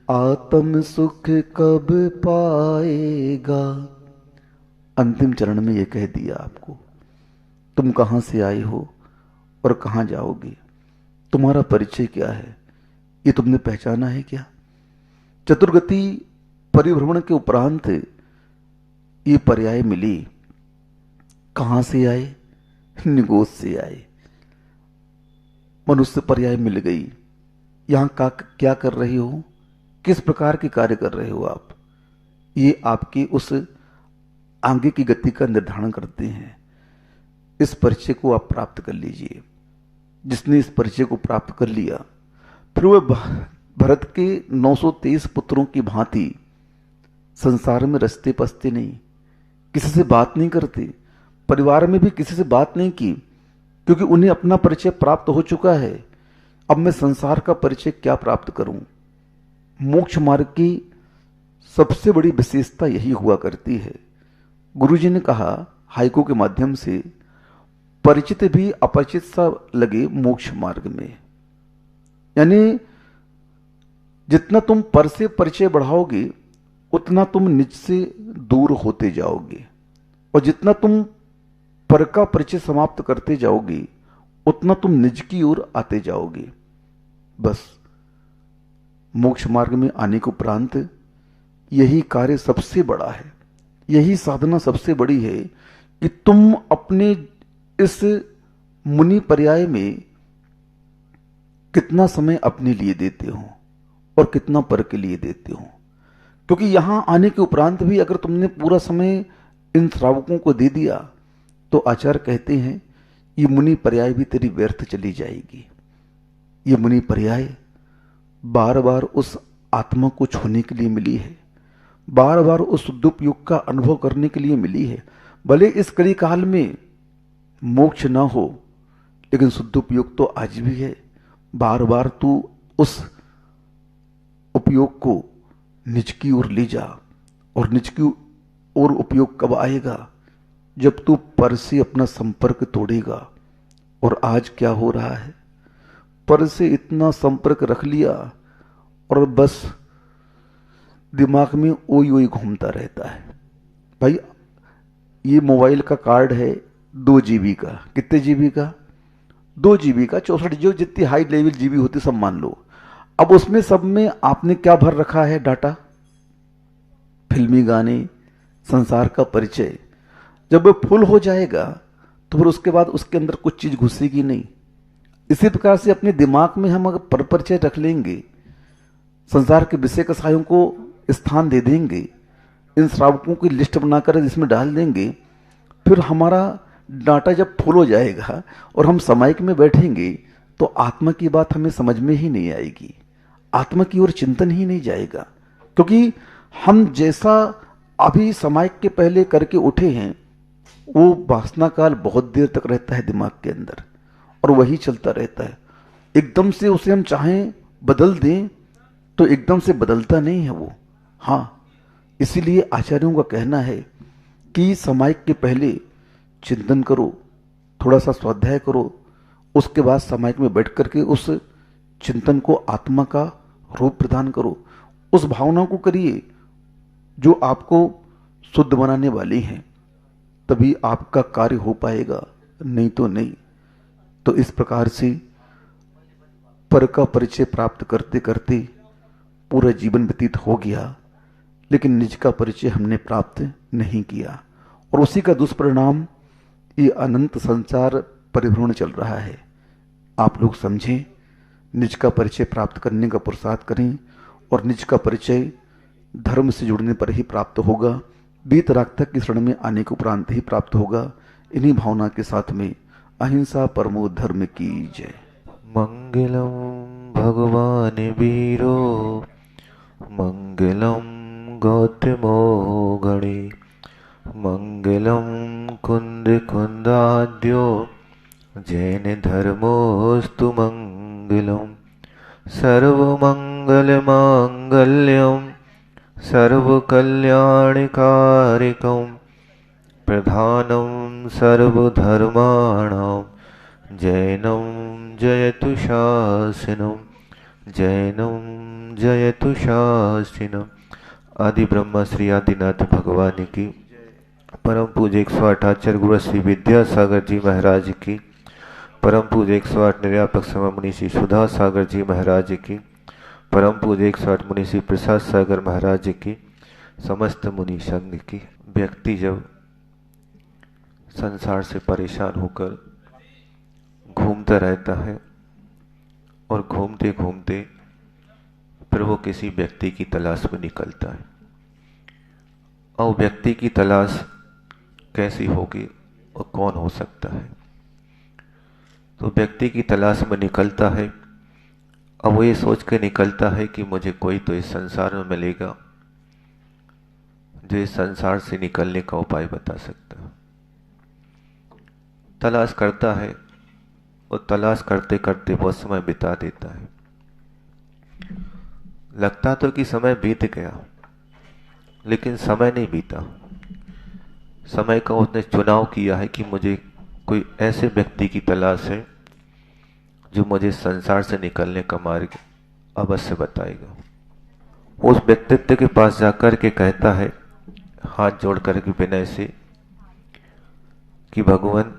आत्म सुख कब पाएगा। अंतिम चरण में यह कह दिया आपको, तुम कहां से आए हो और कहां जाओगे, तुम्हारा परिचय क्या है, ये तुमने पहचाना है क्या। चतुर्गति परिभ्रमण के उपरांत ये पर्याय मिली। कहां से आए? निगोद से आए। मनुष्य पर्याय मिल गई। यहां का क्या कर रहे हो, किस प्रकार के कार्य कर रहे हो आप, ये आपकी उस आगे की गति का निर्धारण करते हैं। इस परिचय को आप प्राप्त कर लीजिए। जिसने इस परिचय को प्राप्त कर लिया, फिर वह भरत के 923 पुत्रों की भांति संसार में रचते पसते नहीं, किसी से बात नहीं करते, परिवार में भी किसी से बात नहीं की, क्योंकि उन्हें अपना परिचय प्राप्त हो चुका है। अब मैं संसार का परिचय क्या प्राप्त करूं? मोक्ष मार्ग की सबसे बड़ी विशेषता यही हुआ करती है। गुरुजी ने कहा हाइकू के माध्यम से, परिचित भी अपरिचित सा लगे मोक्ष मार्ग में। यानी जितना तुम पर से परिचय बढ़ाओगे उतना तुम निज से दूर होते जाओगे, और जितना तुम पर का परिचय समाप्त करते जाओगे उतना तुम निज की ओर आते जाओगे। बस मोक्ष मार्ग में आने के उपरांत यही कार्य सबसे बड़ा है, यही साधना सबसे बड़ी है कि तुम अपने इस मुनि पर्याय में कितना समय अपने लिए देते हो और कितना पर के लिए देते हो। क्योंकि यहां आने के उपरांत भी अगर तुमने पूरा समय इन श्रावकों को दे दिया तो आचार्य कहते हैं ये मुनि पर्याय भी तेरी व्यर्थ चली जाएगी। ये मुनि पर्याय बार बार उस आत्मा को छूने के लिए मिली है, बार बार उस दुख का अनुभव करने के लिए मिली है। भले इस कली काल में मोक्ष ना हो, लेकिन शुद्ध उपयोग तो आज भी है। बार बार तू उस उपयोग को निज की ओर ले जा, और निज की ओर उपयोग कब आएगा? जब तू पर से अपना संपर्क तोड़ेगा। और आज क्या हो रहा है, पर से इतना संपर्क रख लिया और बस दिमाग में ओई ओई घूमता रहता है। भाई ये मोबाइल का कार्ड है 2 GB का, कितने GB का? 2 GB का, 64 जो जितनी हाई लेवल जीबी होती सब मान लो। अब उसमें सब में आपने क्या भर रखा है? डाटा, फिल्मी गाने, संसार का परिचय। जब वो फुल हो जाएगा तो फिर उसके बाद उसके अंदर कुछ चीज घुसेगी नहीं। इसी प्रकार से अपने दिमाग में हम अगर पर परिचय रख लेंगे, संसार के विषय कसायों को स्थान दे देंगे, इन श्रावकों की लिस्ट बनाकर इसमें डाल देंगे, फिर हमारा डाटा जब फुल हो जाएगा और हम समायिक में बैठेंगे तो आत्मा की बात हमें समझ में ही नहीं आएगी, आत्मा की ओर चिंतन ही नहीं जाएगा। क्योंकि हम जैसा अभी समायिक के पहले करके उठे हैं वो वासना काल बहुत देर तक रहता है दिमाग के अंदर, और वही चलता रहता है। एकदम से उसे हम चाहें बदल दें तो एकदम से बदलता नहीं है वो। हाँ, इसीलिए आचार्यों का कहना है कि समायिक के पहले चिंतन करो, थोड़ा सा स्वाध्याय करो, उसके बाद समायिक में बैठ करके उस चिंतन को आत्मा का रूप प्रदान करो, उस भावना को करिए जो आपको शुद्ध बनाने वाली है, तभी आपका कार्य हो पाएगा, नहीं तो नहीं। तो इस प्रकार से पर का परिचय प्राप्त करते करते पूरा जीवन व्यतीत हो गया, लेकिन निज का परिचय हमने प्राप्त नहीं किया, और उसी का दुष्परिणाम ये अनंत संसार परिभ्रमण चल रहा है। आप लोग समझें, निज का परिचय प्राप्त करने का पुरुषार्थ करें, और निज का परिचय धर्म से जुड़ने पर ही प्राप्त होगा, वीतराग तक की शरण में आने के उपरांत ही प्राप्त होगा। इन्हीं भावना के साथ में अहिंसा परमो धर्म की जय। मंगलम भगवान वीरो मंगलम गौतमो गणे मंगलम कुंद कुंदाद्यो जैन धर्मोस्तु मंगलम सर्वमंगल मांगल्यम सर्वकल्याणकारिकं प्रधानं सर्वधर्माणां जैनं जयतु शासनं जैनं जयतु शासनम्। आदि ब्रह्मा श्री आदिनाथ भगवान की, परम पूज्य 108 आचार्य गुरु श्री विद्यासागर जी महाराज की, परम पूज्य 108 निर्यापक समा मुनि श्री सुधा सागर जी महाराज की, परम पूज्य 108 मुनि श्री प्रसाद सागर महाराज की, समस्त मुनि संघ की। व्यक्ति जब संसार से परेशान होकर घूमता रहता है और घूमते घूमते फिर वो किसी व्यक्ति की तलाश में निकलता है, और व्यक्ति की तलाश कैसी होगी और कौन हो सकता है? तो व्यक्ति की तलाश में निकलता है, अब वो ये सोच के निकलता है कि मुझे कोई तो इस संसार में मिलेगा जो इस संसार से निकलने का उपाय बता सकता है। तलाश करता है और तलाश करते करते बहुत समय बिता देता है। लगता तो कि समय बीत गया, लेकिन समय नहीं बीता। समय का उसने चुनाव किया है कि मुझे कोई ऐसे व्यक्ति की तलाश है जो मुझे संसार से निकलने का मार्ग अवश्य बताएगा। उस व्यक्तित्व के पास जाकर के कहता है हाथ जोड़ करके विनय से कि भगवान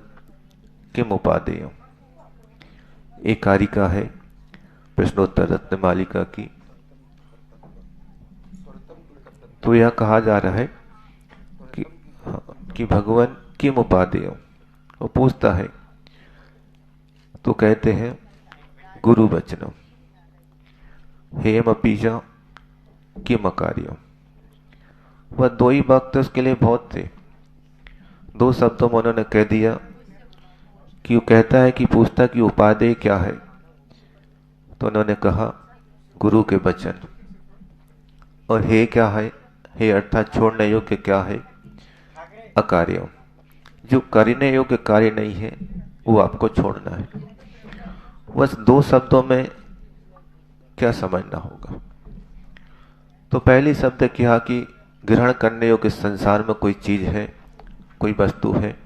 किम उपादेय। एक कारिका है प्रश्नोत्तर रत्न मालिका की, तो यह कहा जा रहा है कि भगवान किम उपादेय। वो पूछता है तो कहते हैं गुरु वचनम हेम अपीजा किम अकार्यम। वह दो ही वक्त उसके लिए बहुत थे। दो शब्दों में उन्होंने कह दिया कि वो कहता है कि पूछता कि उपादेय क्या है, तो उन्होंने कहा गुरु के वचन। और हे क्या है, हे अर्थात छोड़ने योग्य क्या है, अकार्य। जो करने योग्य कार्य नहीं है वो आपको छोड़ना है। बस दो शब्दों में क्या समझना होगा। तो पहली शब्द क्या कि ग्रहण करने योग्य संसार में कोई चीज है, कोई वस्तु है,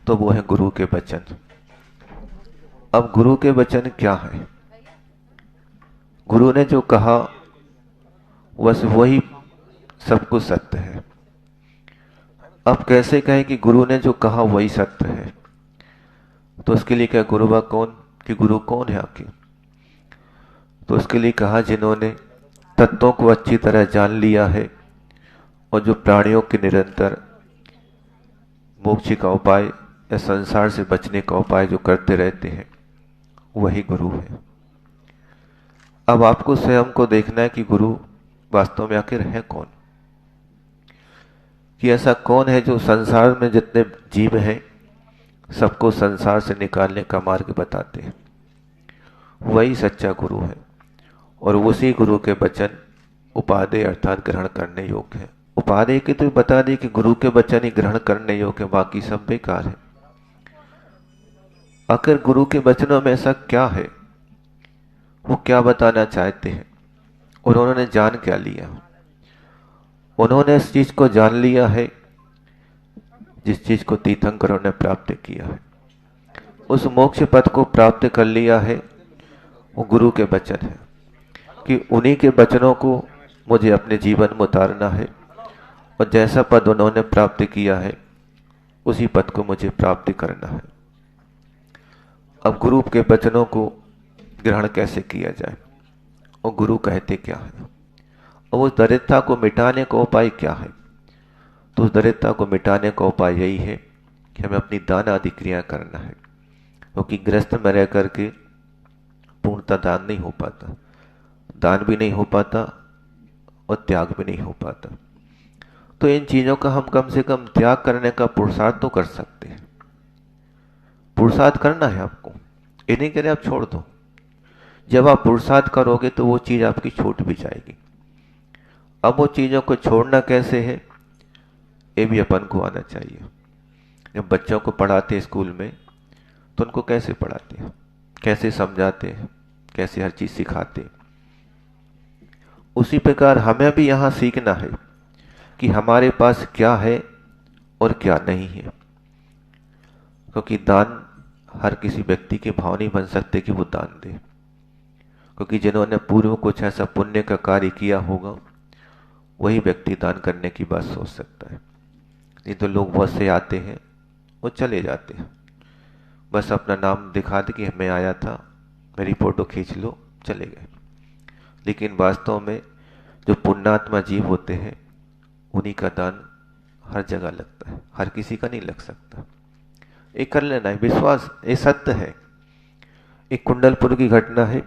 तो वो है गुरु के वचन। अब गुरु के वचन क्या है? गुरु ने जो कहा बस वही सब कुछ सत्य है। अब कैसे कहें कि गुरु ने जो कहा वही सत्य है? तो उसके लिए क्या गुरुवा कौन, कि गुरु कौन है आखिर? तो उसके लिए कहा जिन्होंने तत्वों को अच्छी तरह जान लिया है और जो प्राणियों के निरंतर मोक्ष का उपाय या संसार से बचने का उपाय जो करते रहते हैं, वही गुरु है। अब आपको स्वयं को देखना है कि गुरु वास्तव में आखिर है कौन, कि ऐसा कौन है जो संसार में जितने जीव हैं सबको संसार से निकालने का मार्ग बताते हैं। वही सच्चा गुरु है और उसी गुरु के वचन उपादेय अर्थात ग्रहण करने योग्य है। उपादेय के तो बता दी कि गुरु के वचन ही ग्रहण करने योग्य, बाकी सब बेकार है। आखिर गुरु के वचनों में ऐसा क्या है, वो क्या बताना चाहते हैं और उन्होंने जान क्या लिया? उन्होंने इस चीज को जान लिया है जिस चीज को तीर्थंकरों ने प्राप्त किया है, उस मोक्ष पद को प्राप्त कर लिया है। वो गुरु के वचन है कि उन्हीं के वचनों को मुझे अपने जीवन में उतारना है और जैसा पद उन्होंने प्राप्त किया है उसी पद को मुझे प्राप्त करना है। अब गुरु के वचनों को ग्रहण कैसे किया जाए और गुरु कहते क्या है और उस दरिद्रता को मिटाने का उपाय क्या है? तो उस दरिद्रता को मिटाने का उपाय यही है कि हमें अपनी दान आदि क्रिया करना है, क्योंकि गृहस्थ में रह करके पूर्णतः दान नहीं हो पाता, दान भी नहीं हो पाता और त्याग भी नहीं हो पाता। तो इन चीजों का हम कम से कम त्याग करने का पुरुषार्थ तो कर सकते हैं। पुरुषार्थ करना है आपको, ये नहीं करें आप छोड़ दो। जब आप पुरुषार्थ करोगे तो वो चीज आपकी छूट भी जाएगी। अब वो चीजों को छोड़ना कैसे है, ये भी अपन को आना चाहिए। जब बच्चों को पढ़ाते हैं स्कूल में तो उनको कैसे पढ़ाते हैं, कैसे समझाते हैं, कैसे हर चीज सिखाते हैं, उसी प्रकार हमें भी यहाँ सीखना है कि हमारे पास क्या है और क्या नहीं है। क्योंकि दान हर किसी व्यक्ति के भाव नहीं बन सकते कि वो दान दे, क्योंकि जिन्होंने पूर्व कुछ ऐसा पुण्य का कार्य किया होगा वही व्यक्ति दान करने की बात सोच सकता है। नहीं तो लोग बहुत से आते हैं वो चले जाते हैं, बस अपना नाम दिखा दे कि मैं आया था, मेरी फोटो खींच लो, चले गए। लेकिन वास्तव में जो पुण्यात्मा जीव होते हैं उन्हीं का दान हर जगह लगता है, हर किसी का नहीं लग सकता। ये कर लेना है, विश्वास, ये सत्य है। एक कुंडलपुर की घटना है,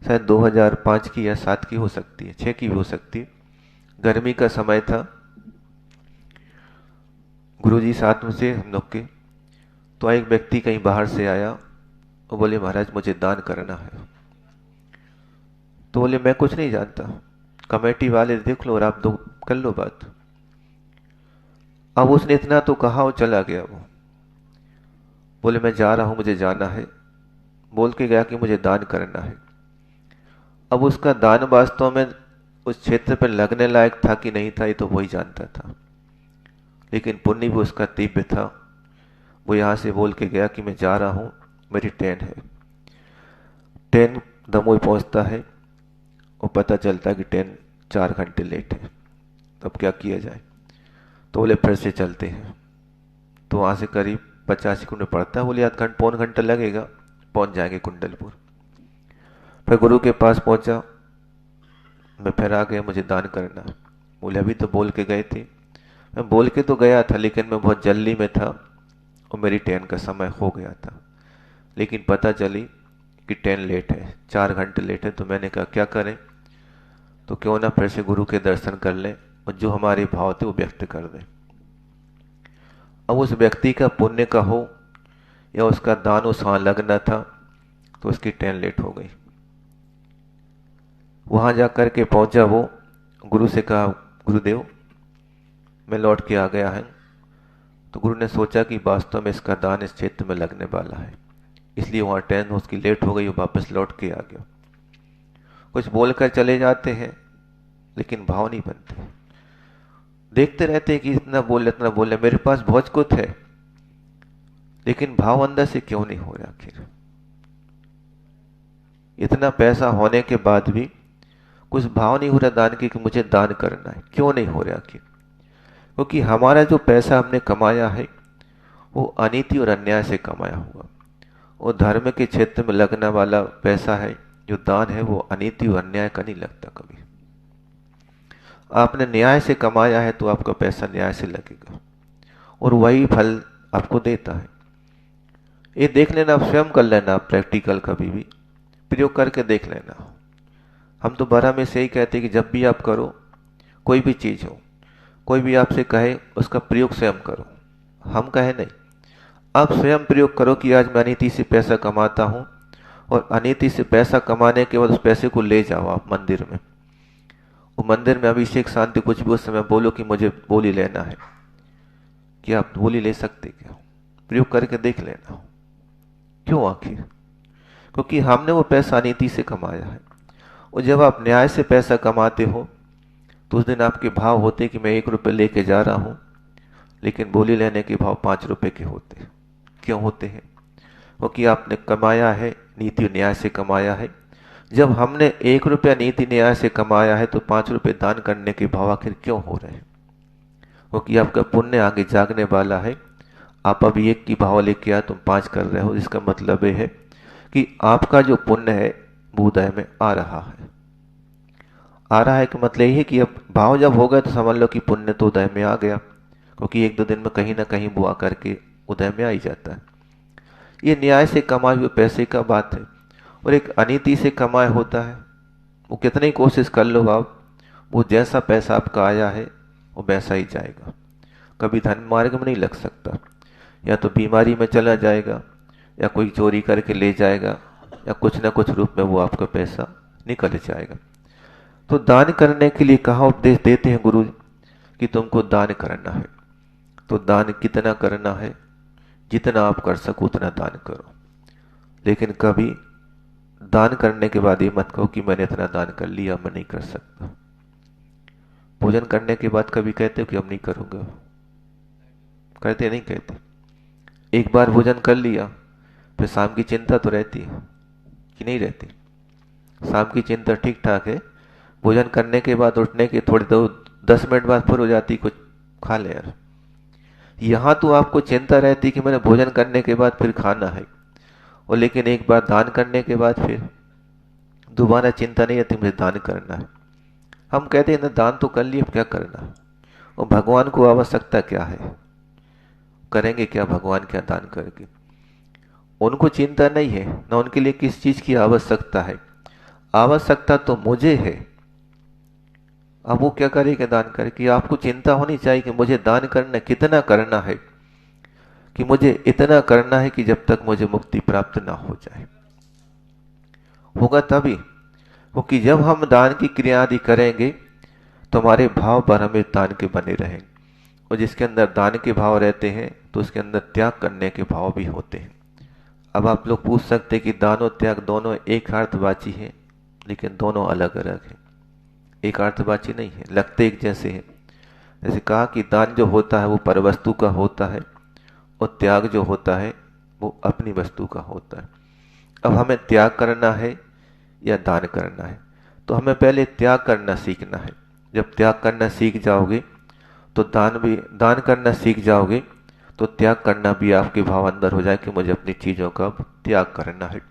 शायद 2005 की या 7 की हो सकती है, 6 की भी हो सकती है। गर्मी का समय था, गुरुजी साथ में से हम लोग के, तो एक व्यक्ति कहीं बाहर से आया, वो बोले महाराज मुझे दान करना है। तो बोले मैं कुछ नहीं जानता, कमेटी वाले देख लो और आप दो कर लो बात। अब उसने इतना तो कहा और चला गया वो। बोले मैं जा रहा हूँ, मुझे जाना है। बोल के गया कि मुझे दान करना है। अब उसका दान वास्तव में उस क्षेत्र पर लगने लायक था कि नहीं था, ये तो वही जानता था, लेकिन पुण्य भी उसका तीव्र था। वो यहाँ से बोल के गया कि मैं जा रहा हूँ, मेरी ट्रेन है। ट्रेन दमोई पहुँचता है और पता चलता है कि ट्रेन 4 घंटे लेट है। तब क्या किया जाए? तो बोले फिर से चलते हैं। तो वहाँ से करीब 50 किलोमीटर पड़ता है। बोले आध घंटा पौन घंटा लगेगा, पहुँच जाएंगे कुंडलपुर। फिर गुरु के पास पहुँचा, मैं फिर आ गया, मुझे दान करना। बोले अभी तो बोल के गए थे। मैं बोल के तो गया था, लेकिन मैं बहुत जल्दी में था और मेरी ट्रेन का समय हो गया था। लेकिन पता चली कि ट्रेन लेट है, 4 घंटे लेट है। तो मैंने कहा क्या करें? तो क्यों ना फिर से गुरु के दर्शन कर लें और जो हमारे भाव थे वो व्यक्त कर दें। अब उस व्यक्ति का पुण्य का हो या उसका दान उस वहाँ लगना था, तो उसकी ट्रेन लेट हो गई। वहाँ जा कर के पहुँचा वो, गुरु से कहा गुरुदेव मैं लौट के आ गया है। तो गुरु ने सोचा कि वास्तव में इसका दान इस क्षेत्र में लगने वाला है, इसलिए वहाँ ट्रेन उसकी लेट हो गई, वो वापस लौट के आ गया। कुछ बोलकर चले जाते हैं लेकिन भाव नहीं बनते। देखते रहते हैं कि इतना बोले, मेरे पास बहुत कुछ है, लेकिन भाव अंदर से क्यों नहीं हो रहा? आखिर इतना पैसा होने के बाद भी कुछ भाव नहीं हो रहा दान की कि मुझे दान करना है। क्यों नहीं हो रहा? आखिर क्योंकि हमारा जो पैसा हमने कमाया है वो अनीति और अन्याय से कमाया हुआ। वो धर्म के क्षेत्र में लगने वाला पैसा है, जो दान है वो अनीति और अन्याय का नहीं लगता कभी। आपने न्याय से कमाया है तो आपका पैसा न्याय से लगेगा और वही फल आपको देता है। ये देख लेना, आप स्वयं कर लेना, आप प्रैक्टिकल कभी भी प्रयोग करके देख लेना। हम तो बड़ा में से ही कहते हैं कि जब भी आप करो, कोई भी चीज़ हो, कोई भी आपसे कहे उसका प्रयोग स्वयं करो। हम कहे नहीं, आप स्वयं प्रयोग करो कि आज मैं अनीति से पैसा कमाता हूँ, और अनीति से पैसा कमाने के बाद उस पैसे को ले जाओ आप मंदिर में। वो मंदिर में अभिषेक शांति कुछ भी उस समय बोलो कि मुझे बोली लेना है, कि आप बोली ले सकते क्या? प्रयोग करके देख लेना। क्यों? आखिर क्योंकि हमने वो पैसा अनीति से कमाया है। और जब आप न्याय से पैसा कमाते हो तो उस दिन आपके भाव होते कि मैं 1 रुपये लेके जा रहा हूँ, लेकिन बोली लेने के भाव 5 रुपये के होते। क्यों होते हैं? क्योंकि आपने कमाया है नीति न्याय से कमाया है। जब हमने 1 रुपया नीति न्याय से कमाया है तो 5 रुपये दान करने के भाव आखिर क्यों हो रहे हैं? क्योंकि आपका पुण्य आगे जागने वाला है। आप अभी 1 की भाव लेके आए, तुम 5 कर रहे हो। इसका मतलब ये है कि आपका जो पुण्य है वो उदय में आ रहा है। आ रहा है कि मतलब यही है कि अब भाव जब हो गया तो समझ लो कि पुण्य तो उदय में आ गया, क्योंकि 1-2 दिन में कहीं ना कहीं बुआ करके उदय में आ ही जाता है। ये न्याय से कमाए हुए पैसे का बात है। और एक अनीति से कमाया होता है, वो कितनी कोशिश कर लो आप, वो जैसा पैसा आपका आया है वो वैसा ही जाएगा। कभी धन मार्ग में नहीं लग सकता, या तो बीमारी में चला जाएगा, या कोई चोरी करके ले जाएगा, या कुछ ना कुछ रूप में वो आपका पैसा निकल जाएगा। तो दान करने के लिए कहाँ उपदेश देते हैं गुरु कि तुमको दान करना है। तो दान कितना करना है? जितना आप कर सको उतना दान करो। लेकिन कभी दान करने के बाद ये मत कहो कि मैंने इतना दान कर लिया, मैं नहीं कर सकता। भोजन करने के बाद कभी कहते हो कि अब नहीं करूँगा? कहते नहीं? कहते। एक बार भोजन कर लिया फिर शाम की चिंता तो रहती है कि नहीं रहती? शाम की चिंता ठीक ठाक है, भोजन करने के बाद उठने के थोड़े 10 मिनट बाद फिर हो जाती कुछ खा ले यार। यहाँ तो आपको चिंता रहती कि मैंने भोजन करने के बाद फिर खाना है, और लेकिन एक बार दान करने के बाद फिर दोबारा चिंता नहीं रहती मुझे दान करना है। हम कहते हैं ना दान तो कर लिए, अब क्या करना है? और भगवान को आवश्यकता क्या है? करेंगे क्या भगवान क्या दान करके? उनको चिंता नहीं है ना उनके लिए किस चीज़ की आवश्यकता है। आवश्यकता तो मुझे है। अब वो क्या करेगा दान करके? आपको चिंता होनी चाहिए कि मुझे दान करना, कितना करना है, कि मुझे इतना करना है कि जब तक मुझे मुक्ति प्राप्त ना हो जाए। होगा तभी, क्योंकि जब हम दान की क्रिया आदि करेंगे तो हमारे भाव पर हमें दान के बने रहेंगे, और जिसके अंदर दान के भाव रहते हैं तो उसके अंदर त्याग करने के भाव भी होते हैं। अब आप लोग पूछ सकते हैं कि दान और त्याग दोनों एक अर्थवाची है, लेकिन दोनों अलग अलग हैं। एक अर्थवाची नहीं है, लगते एक जैसे हैं। जैसे कहा कि दान जो होता है वो परवस्तु का होता है और त्याग जो होता है वो अपनी वस्तु का होता है। अब हमें त्याग करना है या दान करना है, तो हमें पहले त्याग करना सीखना है। जब त्याग करना सीख जाओगे तो दान करना सीख जाओगे, तो त्याग करना भी आपके भाव अंदर हो जाए कि मुझे अपनी चीज़ों का त्याग करना है।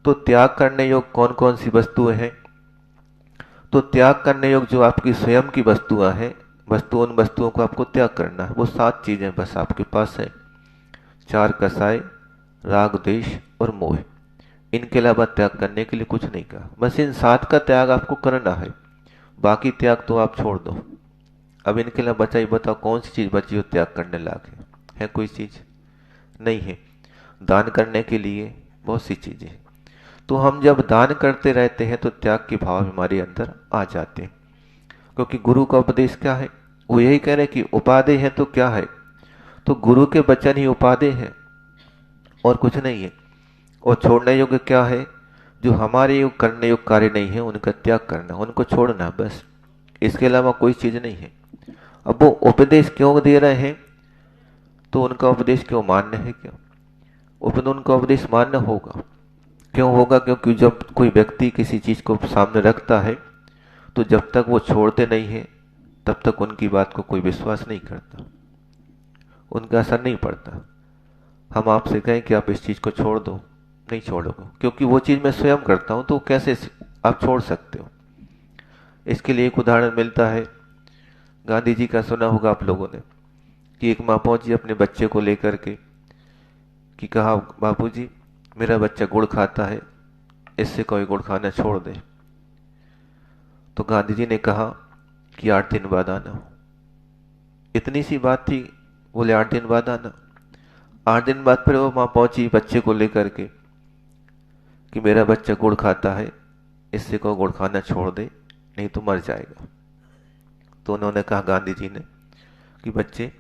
तो त्याग करने योग कौन कौन सी वस्तुएं हैं? तो त्याग करने योग जो आपकी स्वयं की वस्तुएं हैं, उन वस्तुओं को आपको त्याग करना है। वो 7 चीज़ें बस आपके पास है। 4 कसाय, राग, द्वेष और मोह। इनके अलावा त्याग करने के लिए कुछ नहीं कहा। बस इन 7 का त्याग आपको करना है, बाकी त्याग तो आप छोड़ दो। अब इनके अलावा बचा ही बताओ कौन सी चीज़ बची हो त्याग करने लायक है कोई चीज़ नहीं है। दान करने के लिए बहुत सी चीज़ें हैं। तो हम जब दान करते रहते हैं तो त्याग के भाव हमारे अंदर आ जाते हैं, क्योंकि गुरु का उपदेश क्या है? वो यही कह रहे कि उपादेय है तो क्या है? तो गुरु के वचन ही उपादेय है और कुछ नहीं है। और छोड़ने योग्य क्या है? जो हमारे योग करने योग्य कार्य नहीं है उनका त्याग करना, उनको छोड़ना, बस। इसके अलावा कोई चीज़ नहीं है। अब वो उपदेश क्यों दे रहे हैं? तो उनका उपदेश क्यों मान्य है? क्या उनका उपदेश मान्य होगा? क्यों होगा? क्योंकि जब कोई व्यक्ति किसी चीज़ को सामने रखता है तो जब तक वो छोड़ते नहीं है तब तक उनकी बात को कोई विश्वास नहीं करता, उनका असर नहीं पड़ता। हम आपसे कहें कि आप इस चीज़ को छोड़ दो, नहीं छोड़ोगे, क्योंकि वो चीज़ मैं स्वयं करता हूँ, तो कैसे आप छोड़ सकते हो? इसके लिए एक उदाहरण मिलता है, गांधी जी का सुना होगा आप लोगों ने, कि एक माँ पहुंची अपने बच्चे को लेकर के कि कहा, बापूजी मेरा बच्चा गुड़ खाता है, इससे कोई गुड़ खाना छोड़ दे। तो गांधी जी ने कहा कि 8 दिन बाद आना। इतनी सी बात थी, बोले 8 दिन बाद आना। 8 दिन बाद फिर वो माँ पहुंची बच्चे को लेकर के कि मेरा बच्चा गुड़ खाता है, इससे को गुड़ खाना छोड़ दे, नहीं तो मर जाएगा। तो उन्होंने कहा, गांधी जी ने, कि बच्चे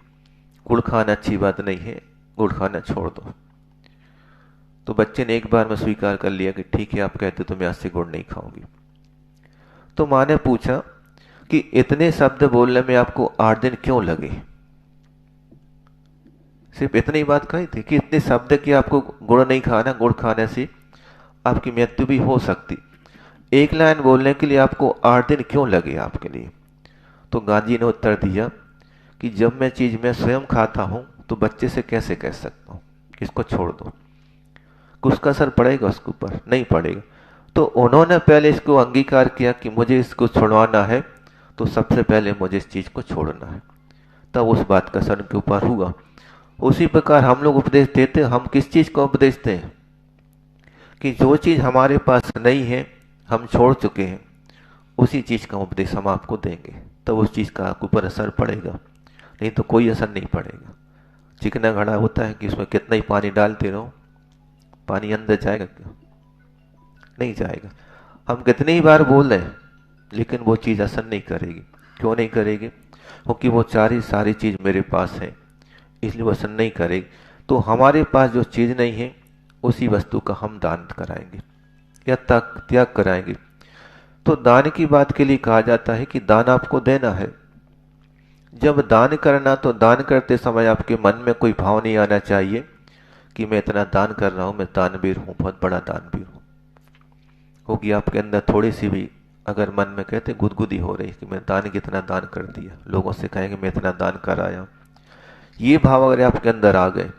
गुड़ खाना अच्छी बात नहीं है, गुड़ खाना छोड़ दो। तो बच्चे ने एक बार में स्वीकार कर लिया कि ठीक है, आप कहते तो मैं आज से गुड़ नहीं खाऊंगी। तो माँ ने पूछा कि इतने शब्द बोलने में आपको 8 दिन क्यों लगे? सिर्फ इतनी बात कही थी कि इतने शब्द कि आपको गुड़ नहीं खाना, गुड़ खाने से आपकी मृत्यु भी हो सकती। एक लाइन बोलने के लिए आपको 8 दिन क्यों लगे आपके लिए? तो गांधी ने उत्तर दिया कि जब मैं चीज़ में स्वयं खाता हूं तो बच्चे से कैसे कह सकता हूं इसको छोड़ दो? उसका असर पड़ेगा उसके ऊपर? नहीं पड़ेगा। तो उन्होंने पहले इसको अंगीकार किया कि मुझे इसको छुड़वाना है, तो सबसे पहले मुझे इस चीज़ को छोड़ना है, तब उस बात का असर उनके ऊपर हुआ। उसी प्रकार हम लोग उपदेश देते, हम किस चीज़ का उपदेश दें? कि जो चीज़ हमारे पास नहीं है, हम छोड़ चुके हैं, उसी चीज़ का उपदेश हम आपको देंगे, तब उस चीज़ का आपके ऊपर असर पड़ेगा, नहीं तो कोई असर नहीं पड़ेगा। चिकना घड़ा होता है कि उसमें कितना ही पानी डालते रहो, पानी अंदर जाएगा क्या? नहीं जाएगा। हम कितनी ही बार बोल रहे हैं, लेकिन वो चीज़ असर नहीं करेगी। क्यों नहीं करेगी? क्योंकि वो सारी चीज़ मेरे पास है, इसलिए वो असर नहीं करेगी। तो हमारे पास जो चीज़ नहीं है, उसी वस्तु का हम दान कराएंगे या त्याग कराएंगे। तो दान की बात के लिए कहा जाता है कि दान आपको देना है। जब दान करना, तो दान करते समय आपके मन में कोई भाव नहीं आना चाहिए कि मैं इतना दान कर रहा हूँ, मैं दानवीर हूँ, बहुत बड़ा दानवीर हूँ। होगी आपके अंदर थोड़ी सी भी अगर मन में कहते गुदगुदी हो रही कि मैं कितना दान कर दिया, लोगों से कहेंगे मैं इतना दान कराया, ये भाव अगर आपके अंदर आ गए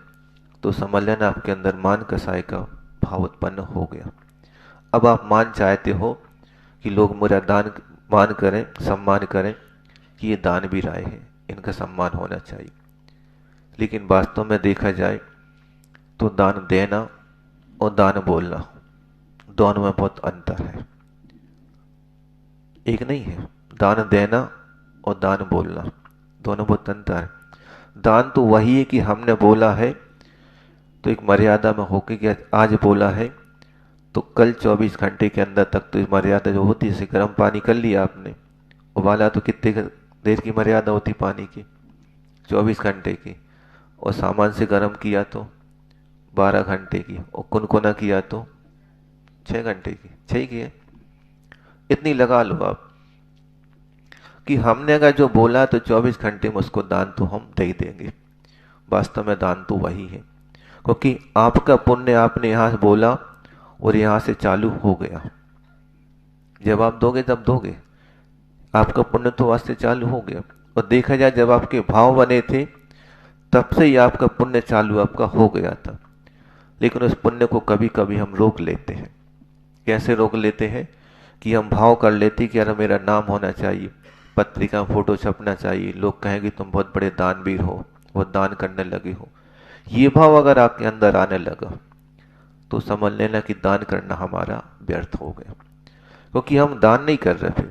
तो समझ लेना आपके अंदर मान कसाय का भाव उत्पन्न हो गया। अब आप मान चाहते हो कि लोग मेरा मान करें, सम्मान करें कि ये दानवीर आए हैं, इनका सम्मान होना चाहिए। लेकिन वास्तव में देखा जाए तो दान देना और दान बोलना, दोनों में बहुत अंतर है, एक नहीं है। दान देना और दान बोलना, दोनों बहुत अंतर है। दान तो वही है कि हमने बोला है तो एक मर्यादा में होके कि आज बोला है तो कल 24 घंटे के अंदर तक तो इस मर्यादा जो होती है, जैसे गर्म पानी कर लिया आपने, उबाला तो कितने देर की मर्यादा होती पानी की? 24 घंटे की। और सामान से गर्म किया तो 12 घंटे की, और कुनकुना किया तो 6 घंटे की, 6 की है। इतनी लगा लो आप कि हमने अगर जो बोला तो 24 घंटे में उसको दान तो हम दे ही देंगे। वास्तव में दान तो वही है, क्योंकि आपका पुण्य आपने यहाँ से बोला और यहाँ से चालू हो गया। जब आप दोगे तब दोगे, आपका पुण्य तो वहाँ से चालू हो गया। और देखा जाए जब आपके भाव बने थे तब से ही आपका पुण्य चालू आपका हो गया था। लेकिन उस पुण्य को कभी कभी हम रोक लेते हैं। कैसे रोक लेते हैं कि हम भाव कर लेते कि यार मेरा नाम होना चाहिए, पत्रिका में फोटो छपना चाहिए, लोग कहेंगे तुम बहुत बड़े दानवीर हो, बहुत दान करने लगे हो। ये भाव अगर आपके अंदर आने लगा तो समझ लेना कि दान करना हमारा व्यर्थ हो गया, क्योंकि हम दान नहीं कर रहे थे,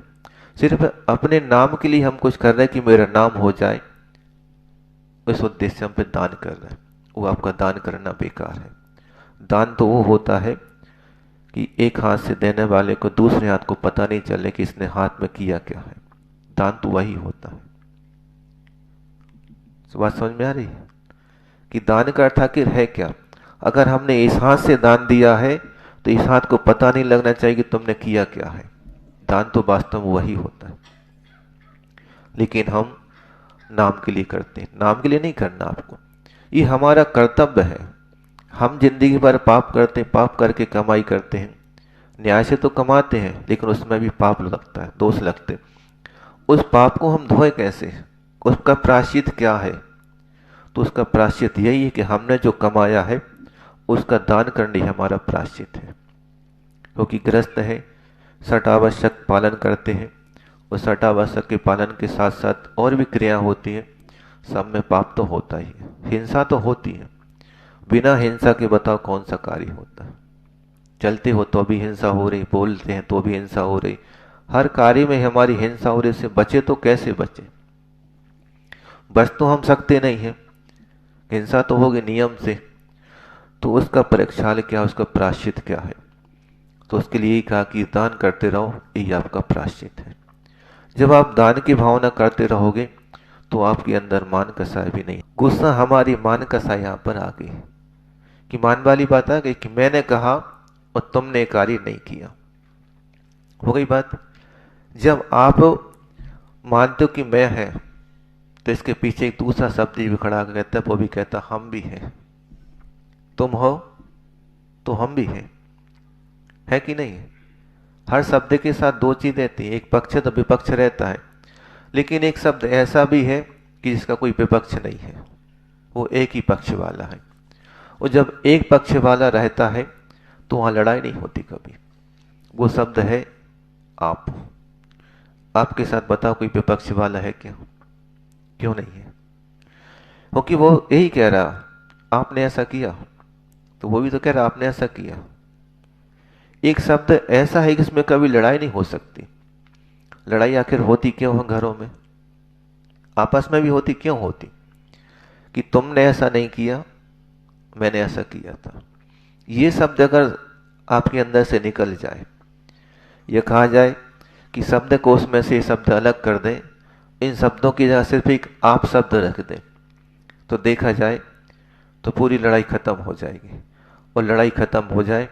सिर्फ अपने नाम के लिए हम कुछ कर रहे हैं कि मेरा नाम हो जाए, इस उद्देश्य से हम पे दान कर रहे हैं। वो आपका दान करना बेकार है। दान तो वो होता है कि एक हाथ से देने वाले को दूसरे हाथ को पता नहीं चले कि इसने हाथ में किया क्या है। दान तो वही होता है। बात समझ में आ रही है कि दान का अर्थ आखिर है क्या? अगर हमने इस हाथ से दान दिया है तो इस हाथ को पता नहीं लगना चाहिए कि तुमने किया क्या है। दान तो वास्तव में वही होता है, लेकिन हम नाम के लिए करते हैं। नाम के लिए नहीं करना आपको, ये हमारा कर्तव्य है। हम जिंदगी भर पाप करते हैं, पाप करके कमाई करते हैं, न्याय से तो कमाते हैं लेकिन उसमें भी पाप लगता है, दोष लगते। उस पाप को हम धोए कैसे? उसका प्रायश्चित क्या है? तो उसका प्रायश्चित यही है कि हमने जो कमाया है उसका दान करना ही हमारा प्रायश्चित है। क्योंकि गृहस्थ है, षटावश्यक पालन करते हैं, और षटावश्यक के पालन के साथ साथ और भी क्रिया होती हैं, सब में पाप तो होता ही है। हिंसा तो होती है, बिना हिंसा के बताओ कौन सा कार्य होता है? चलते हो तो भी हिंसा हो रही, बोलते हैं तो भी हिंसा हो रही, हर कार्य में हमारी हिंसा हो रही। से बचे तो कैसे बचे? बच तो हम सकते नहीं हैं, हिंसा तो होगी नियम से। तो उसका परीक्षाल क्या, उसका प्रायश्चित क्या है? तो उसके लिए कहा कि दान करते रहो, यही आपका प्रायश्चित है। जब आप दान की भावना करते रहोगे तो आपके अंदर मान कसाय भी नहीं। गुस्सा हमारी मान कसाय यहाँ पर आ गई कि मान वाली बात आ गई कि मैंने कहा और तुमने कार्य नहीं किया, हो गई बात। जब आप मानते हो कि मैं है, तो इसके पीछे एक दूसरा शब्द भी खड़ा कहता है, वो भी कहता हम भी हैं। तुम हो तो हम भी हैं, है कि नहीं है? हर शब्द के साथ दो चीज रहती है, एक पक्ष तो विपक्ष रहता है, लेकिन एक शब्द ऐसा भी है कि जिसका कोई विपक्ष नहीं है, वो एक ही पक्ष वाला है। और जब एक पक्ष वाला रहता है तो वहां लड़ाई नहीं होती कभी। वो शब्द है आप। आपके साथ बताओ कोई विपक्ष वाला है क्या? क्यों नहीं है? क्योंकि वो यही कह रहा आपने ऐसा किया, तो वो भी तो कह रहा आपने ऐसा किया। एक शब्द ऐसा है कि इसमें कभी लड़ाई नहीं हो सकती। लड़ाई आखिर होती क्यों है? घरों में आपस में भी होती क्यों होती? कि तुमने ऐसा नहीं किया, मैंने ऐसा किया था। ये शब्द अगर आपके अंदर से निकल जाए, यह कहा जाए कि शब्दकोश में से शब्द अलग कर दें, इन शब्दों की जगह सिर्फ एक आप शब्द रख दें, तो देखा जाए तो पूरी लड़ाई खत्म हो जाएगी। और लड़ाई खत्म हो जाए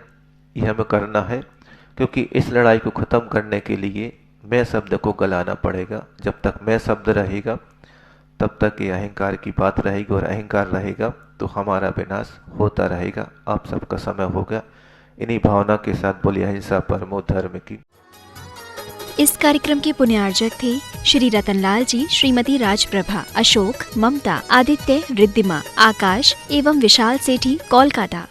ये हमें करना है, क्योंकि इस लड़ाई को खत्म करने के लिए मैं शब्द को गलाना पड़ेगा। जब तक मैं शब्द रहेगा तब तक ये अहंकार की बात रहेगी, और अहंकार रहेगा तो हमारा विनाश होता रहेगा। आप सबका समय हो गया। इन्हीं भावना के साथ बोलिए अहिंसा परमो धर्म की। इस कार्यक्रम के पुण्यार्जक थे श्री रतनलाल जी, श्रीमती राजप्रभा, अशोक, ममता, आदित्य, रिद्धिमा, आकाश एवं विशाल सेठी, कोलकाता।